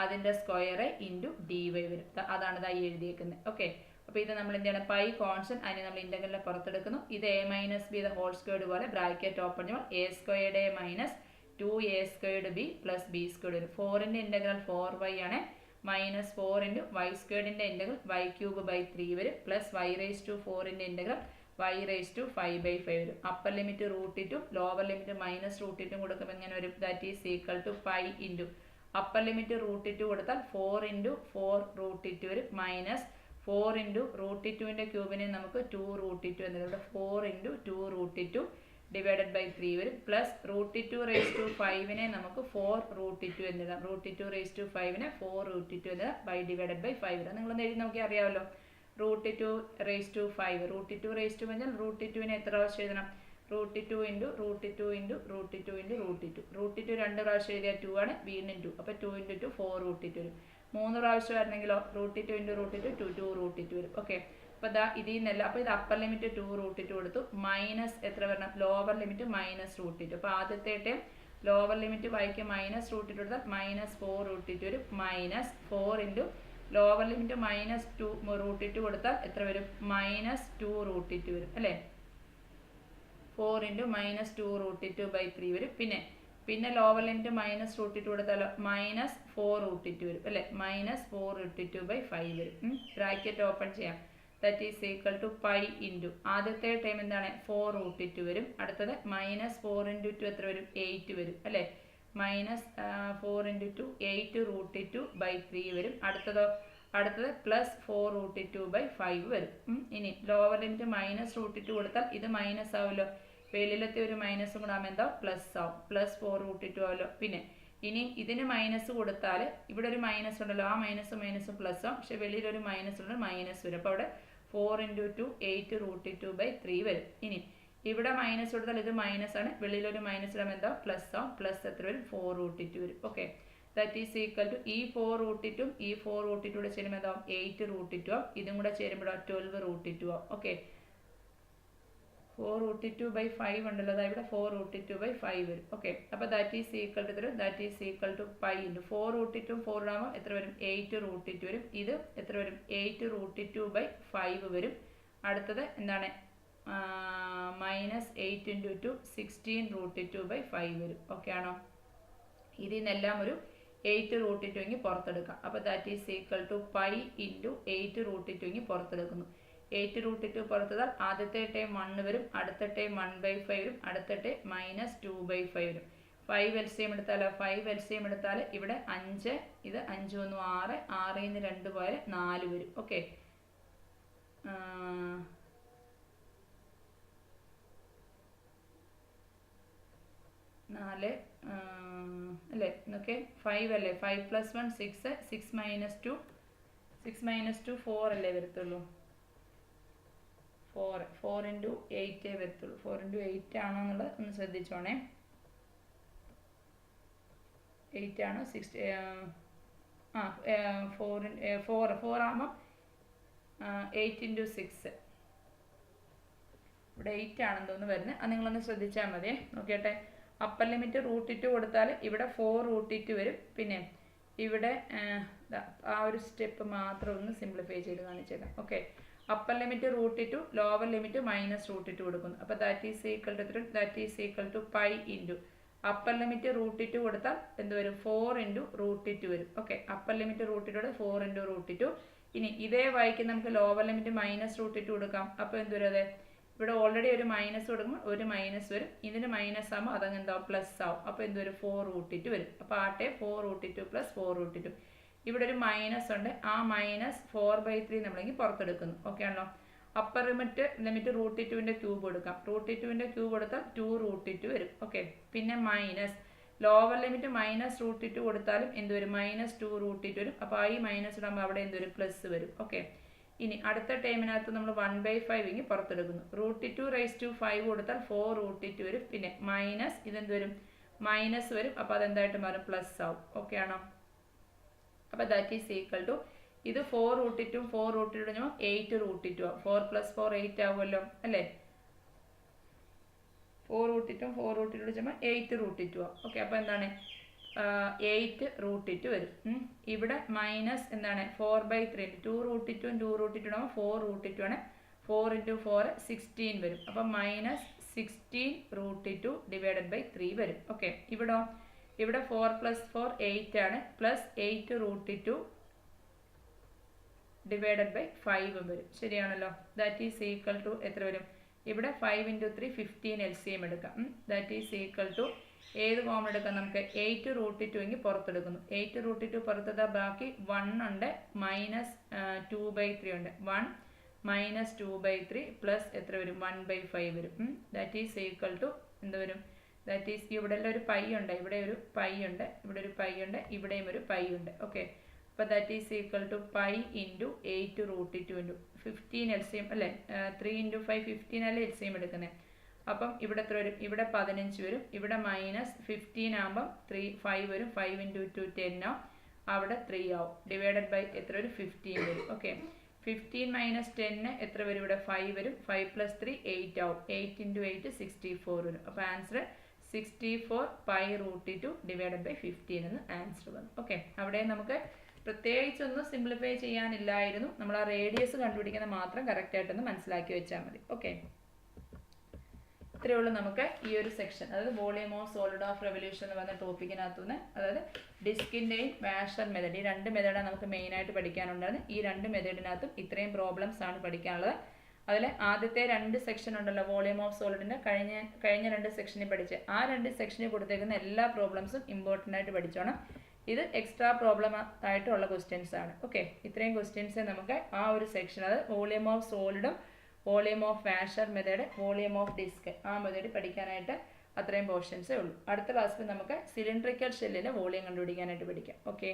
അതിൻ്റെ സ്ക്വയർ ഇൻറ്റു ഡി വൈ വരും. അതാണ് ഇതായി എഴുതിയേക്കുന്നത്. ഓക്കെ, അപ്പോൾ ഇത് നമ്മൾ എന്താണ്? പൈ കോൺസ്റ്റന്റ് അതിനെ നമ്മൾ ഇൻ്റഗ്രലിൽ പുറത്തെടുക്കുന്നു. ഇത് A minus B the whole squared പോലെ ബ്രാക്കറ്റ് ഓപ്പൺ ചെയ്യുമ്പോൾ A squared A minus 2a squared B plus B squared വരും. 4ന്റെ ഇൻ്റഗ്രൽ 4y ആണ്. മൈനസ് 4 ഇൻറ്റു വൈ സ്ക്വയർഡിൻ്റെ ഇൻ്റഗ്രൽ വൈ ക്യൂബ് ബൈ 3 വരും. പ്ലസ് വൈ റേസ് ടു 4ന്റെ ഇൻ്റഗ്രൽ വൈ റേസ് ടു 5/5 വരും. Upper limit root 2 lower limit minus root 2 കൊടുക്കുമ്പോൾ എങ്ങനെ വരും? That is equal to pi into upper limit root 2 കൊടുത്താൽ 4 ഇൻറ്റു 4 റൂട്ട് 2 വരും. മൈനസ് 4 ഇൻറ്റു റൂട്ട് 2ന്റെ ക്യൂബിനെ നമുക്ക് 2 റൂട്ട് 2 എന്നത് ഇവിടെ 4 ഇൻറ്റു 2 റൂട്ട് 2 ഡിവൈഡഡ് ബൈ 3 വരും. പ്ലസ് റൂട്ട് 2 റേസ് ടു 5നെ നമുക്ക് 4 റൂട്ട് 2 എന്നിടാം. റൂട്ട് 2 റേസ് ടു 5നെ 4 റൂട്ട് 2 എന്നിടാം ബൈ ഡിവൈഡഡ് ബൈ 5 ഇടാം. നിങ്ങളൊന്ന് എഴുതി നോക്കി അറിയാമല്ലോ. Root 2 raise to 5 root 2 raise to കഴിഞ്ഞാൽ റൂട്ട് 2നെ എത്ര പ്രാവശ്യം എഴുതണം? Root 2 into root 2 into root 2 into root 2. Root 2 2 പ്രാവശ്യം എഴുതിയാൽ 2 ആണ്. വീണ്ടും 2. അപ്പോൾ 2 ഇൻറ്റു 2 4 റൂട്ട് 2 വരും. 3 പ്രാവശ്യം ആയിരുന്നെങ്കിലോ റൂട്ട് 2 ഇൻറ്റു റൂട്ട് 2 2 റൂട്ട് 2 വരും. ഓക്കെ, അപ്പോൾ ഇതാ ഇതിൽ നിന്നല്ല. അപ്പോൾ ഇത് അപ്പർ ലിമിറ്റ് 2 റൂട്ട് 2 കൊടുത്തു. മൈനസ് എത്ര വരണം? Lower limit minus root 2. അപ്പോൾ ആദ്യത്തെ ലോവർ ലിമിറ്റ് വൈക്ക് മൈനസ് റൂട്ട് 2 കൊടുത്താൽ മൈനസ് 4 റൂട്ട് 2 വരും. Minus 4 into lower limit minus 2 root 2 കൊടുത്താൽ എത്ര വരും? മൈനസ് 2 റൂട്ട് 2 വരും അല്ലേ? 4 ഇൻറ്റു മൈനസ് 2 റൂട്ട് 2 ബൈ 3 വരും. പിന്നെ ലോവർ ലിമിറ്റ് മൈനസ് റൂട്ട് 2 കൊടുത്താലോ മൈനസ് 4 റൂട്ട് 2 വരും അല്ലേ? മൈനസ് 4 റൂട്ട് 2 ബൈ 5 വരും. ബ്രാക്കറ്റ് ഓപ്പൺ ചെയ്യാം. That is equal to pi into ആദ്യത്തെ ടൈം എന്താണ്? 4 റൂട്ട് 2 വരും. അടുത്തത് മൈനസ് 4 ഇൻറ്റു 2 എത്ര വരും? 8 വരും അല്ലേ? മൈനസ് 4 ഇൻറ്റു 2 8 റൂട്ട് 2 ബൈ 3 വരും. അടുത്തത് പ്ലസ് 4 റൂട്ട് 2 ബൈ 5 വരും. ഇനി ലോവർ ലിമിറ്റ് മൈനസ് റൂട്ട് 2 കൊടുത്താൽ ഇത് മൈനസ് ആവുമല്ലോ. വെളിയിലത്തെ ഒരു മൈനസും കൂടെ ആകുമ്പോൾ എന്താവും? പ്ലസ് ആവും. പ്ലസ് 4 റൂട്ട് 2 ആവുമല്ലോ. പിന്നെ ഇനി ഇതിന് മൈനസ് കൊടുത്താൽ ഇവിടെ ഒരു മൈനസ് ഉണ്ടല്ലോ, ആ മൈനസും പ്ലസ് ആവും. പക്ഷെ വെളിയിലൊരു മൈനസ് ഉണ്ട്, മൈനസ് വരും. അപ്പോൾ അവിടെ 4 ഇൻറ്റു 2 8 റൂട്ട് 2 ബൈ 3 വരും. ഇനി ഇവിടെ മൈനസ് കൊടുത്താൽ ഇത് മൈനസ് ആണ്, വെളിയിലൊരു മൈനസ് ഇടുമ്പോൾ എന്താ പ്ലസ് ആവും. പ്ലസ് എത്ര വരും 4√2 വരും. Okay, that is equal to ഈ 4√2 ഈ 4√2 കൂടെ ചേരുമ്പോൾ എന്താവും 8√2 ആവും. ഇതും കൂടെ ചേരുമ്പോൾ 12√2 ആവും. ഓക്കെ, 4√2/5 ഉണ്ടല്ലോ, അതായത് ഇവിടെ 4√2/5 വരും. ഓക്കെ, അപ്പോൾ that is equal to that is equal to pi into 4√2 4 ആകുമ്പോൾ എത്ര വരും 8√2 വരും. ഇത് എത്ര വരും 8√2/5 വരും. അടുത്തത് എന്താണ് -8 × 2 16√2/5 വരും. ഓക്കെ ആണോ? ഇതിൽ നിന്നെല്ലാം ഒരു 8√2 എങ്കിൽ പുറത്തെടുക്കാം. അപ്പോൾ that is equal to pi into 8√2 എങ്കിൽ പുറത്തെടുക്കുന്നു. 8√2 പുറത്തെടുത്താൽ ആദ്യത്തെ ടൈം 1 വരും, അടുത്ത ടൈം 1/5 വരും, അടുത്ത ടൈം -2/5 വരും. 5 എൽസിയം എടുത്താലോ, 5 എൽസിയം എടുത്താൽ ഇവിടെ 5, ഇത് 5 1 6, 6ൽ നിന്ന് 2 പോയാൽ 4 വരും. ഓക്കെ, 4 അല്ലേ? ഓക്കെ, 5 അല്ലേ? 5 + 1 6, 6 - 2 6 - 2 4 അല്ലേ വരത്തുള്ളൂ? 4 × 8 വരത്തുള്ളൂ. 4 × 8 ആണോ എന്നുള്ളത് ഒന്ന് ശ്രദ്ധിച്ചോണേ. 8 ആണോ 6? 4 ആകുമ്പോൾ 8 × 6 ഇവിടെ 8 ആണെന്ന് തോന്നുന്നു വരുന്നത്. അത് നിങ്ങളൊന്ന് ശ്രദ്ധിച്ചാൽ മതിയേ. നോക്കിയട്ടെ, അപ്പർ ലിമിറ്റ് √2 കൊടുത്താൽ ഇവിടെ 4√2 വരും. പിന്നെ ഇവിടെ ആ ഒരു സ്റ്റെപ്പ് മാത്രം ഒന്ന് സിംപ്ലിഫൈ ചെയ്ത് കാണിച്ചേക്കാം. Okay, upper limit √2, lower limit -√2 കൊടുക്കുന്നു. അപ്പോൾ that is equal to pi into upper limit √2 കൊടുത്താൽ എന്ത് വരും 4 × √2 വരും. Okay, upper limit √2 4 × √2. ഇനി ഇതേ വായിക്ക് നമുക്ക് ലോവർ ലിമിറ്റ് -√2 കൊടുക്കാം. അപ്പോൾ എന്ത് വരും? അതെ, ഇവിടെ ഓൾറെഡി ഒരു മൈനസ് കൊടുക്കുമ്പോൾ ഒരു മൈനസ് വരും. ഇതിന് മൈനസ് ആകുമ്പോൾ അതങ്ങ് എന്താവും പ്ലസ് ആവും. അപ്പോൾ എന്ത് വരും 4√2 വരും. അപ്പോൾ ആട്ടെ 4√2 + 4√2. ഇവിടെ ഒരു മൈനസ് ഉണ്ട്, ആ -4/3 നമ്മളെങ്കിൽ പുറത്തെടുക്കുന്നു. ഓക്കെ ആണല്ലോ? അപ്പർ ലിമിറ്റ് √2ന്റെ ക്യൂബ് കൊടുക്കാം. √2ന്റെ ക്യൂബ് കൊടുത്താൽ 2√2 വരും. ഓക്കെ, പിന്നെ മൈനസ് ലോവർ ലിമിറ്റ് -√2 കൊടുത്താലും എന്ത് വരും -2√2 വരും. അപ്പോൾ ഈ മൈനസ് ഇടുമ്പോൾ അവിടെ എന്ത് വരും പ്ലസ് വരും. ഓക്കെ, ഇനി അടുത്ത ടൈമിനകത്ത് നമ്മൾ 1/5 ഇങ്ങ് പുറത്തെടുക്കുന്നു. √2⁵ കൊടുത്താൽ 4√2 വരും. പിന്നെ മൈനസ് ഇതെന്ത് വരും മൈനസ് വരും. അപ്പോൾ അതെന്തായിട്ട് മാറും പ്ലസ് ആവും. ഓക്കെ ആണോ? അപ്പോൾ ദാറ്റ് ഈസ് ഈക്വൽ ടു ഇത് 4√2 4√2 8√2 ആവും. 4 + 4 8 ആവുമല്ലോ അല്ലേ? 4√2 4√2 8√2 ആവും. ഓക്കെ, അപ്പോൾ എന്താണ് 8√2 വരും. ഇവിടെ മൈനസ് എന്താണ് 4/3 2√2 2√2 4√2 ആണ്. 4 × 4 16 വരും. അപ്പം -16√2 / 3 വരും. ഓക്കെ, ഇവിടെ 4 + 4 8 ആണ്, പ്ലസ് 8√2 / 5 വരും. ശരിയാണല്ലോ? ദാറ്റ് ഈസ് ഈക്വൽ ടു എത്ര വരും? ഇവിടെ 5 × 3 15 എൽസിയം എടുക്കാം. ദാറ്റ് ഈസ് ഈക്വൽ ടു ഏത് കോമൺ എടുക്കാം നമുക്ക്? 8√2 എങ്കിൽ പുറത്തെടുക്കുന്നു. 8√2 പുറത്തെടുത്താൽ ബാക്കി 1 ഉണ്ട്, -2/3 ഉണ്ട്. 1 - 2/3 പ്ലസ് എത്ര വരും 1/5 വരും. ദാറ്റ് ഈസ് ഈക്വൽ ടു എന്ത് വരും? ദാറ്റ് ഈസ് ഇവിടെ ഒരു പൈ ഉണ്ട്, ഇവിടെ ഒരു പൈ ഉണ്ട്, ഇവിടെ ഒരു പൈ ഉണ്ട്, ഇവിടെയും ഒരു പൈ ഉണ്ട്. ഓക്കെ, അപ്പോൾ that is equal to pi into 8√2 into 15 LCM അല്ലേ? 3 × 5 15 അല്ലേ എൽസിയം എടുക്കുന്നത്? അപ്പം ഇവിടെ എത്ര വരും? ഇവിടെ 15 വരും. ഇവിടെ -15 ആകുമ്പം 5 വരും. 5 × 2 10 ആവും. അവിടെ 3 ആവും. ഡിവൈഡഡ് ബൈ എത്ര വരും? 15 വരും. ഓക്കെ, 15 - 10 എത്ര വരും? ഇവിടെ 5 വരും. 5 + 3 8 ആവും. 8 × 8 64 വരും. അപ്പോൾ ആൻസർ 64 π√2 / 15 എന്ന് ആൻസർ വന്നു. ഓക്കെ, അവിടെ നമുക്ക് പ്രത്യേകിച്ചൊന്നും സിംപ്ലിഫൈ ചെയ്യാനില്ലായിരുന്നു. നമ്മൾ ആ റേഡിയസ് കണ്ടുപിടിക്കുന്നത് മാത്രം കറക്റ്റായിട്ടൊന്ന് മനസ്സിലാക്കി വെച്ചാൽ മതി. ഓക്കെ, ഇത്രയേ ഉള്ളൂ നമുക്ക് ഈ ഒരു സെക്ഷൻ, അതായത് volume of solid of revolution എന്ന് പറഞ്ഞ ടോപ്പിക്കിനകത്തുനിന്ന്, അതായത് ഡിസ്കിൻ്റെയും വാഷർ മെത്തേഡ്, ഈ 2 മെത്തേഡാണ് നമുക്ക് മെയിനായിട്ട് പഠിക്കാനുണ്ടായിരുന്നു. ഈ 2 മെത്തേഡിനകത്തും ഇത്രയും പ്രോബ്ലംസ് ആണ് പഠിക്കാനുള്ളത്. അതിൽ ആദ്യത്തെ 2 സെക്ഷൻ ഉണ്ടല്ലോ വോളിയം ഓഫ് സോളിഡിൻ്റെ, കഴിഞ്ഞ 2 സെക്ഷനിൽ പഠിച്ച് ആ 2 സെക്ഷനിൽ കൊടുത്തേക്കുന്ന എല്ലാ പ്രോബ്ലംസും ഇമ്പോർട്ടൻ്റ് ആയിട്ട് പഠിച്ചോണം. ഇത് എക്സ്ട്രാ പ്രോബ്ലം ആയിട്ടുള്ള ക്വസ്റ്റ്യൻസ് ആണ്. ഓക്കെ, ഇത്രയും ക്വസ്റ്റ്യൻസ് നമുക്ക് ആ ഒരു സെക്ഷൻ, അത് വോളിയം ഓഫ് സോളിഡും volume of washer method, volume of disc, ആ മെത്തേഡ് പഠിക്കാനായിട്ട് അത്രയും പോർഷൻസേ ഉള്ളൂ. അടുത്ത ക്ലാസ്സിൽ നമുക്ക് സിലിണ്ടറിക്കൽ ഷെല്ലിൻ്റെ വോളിയം കണ്ടുപിടിക്കാനായിട്ട് പഠിക്കാം. ഓക്കെ.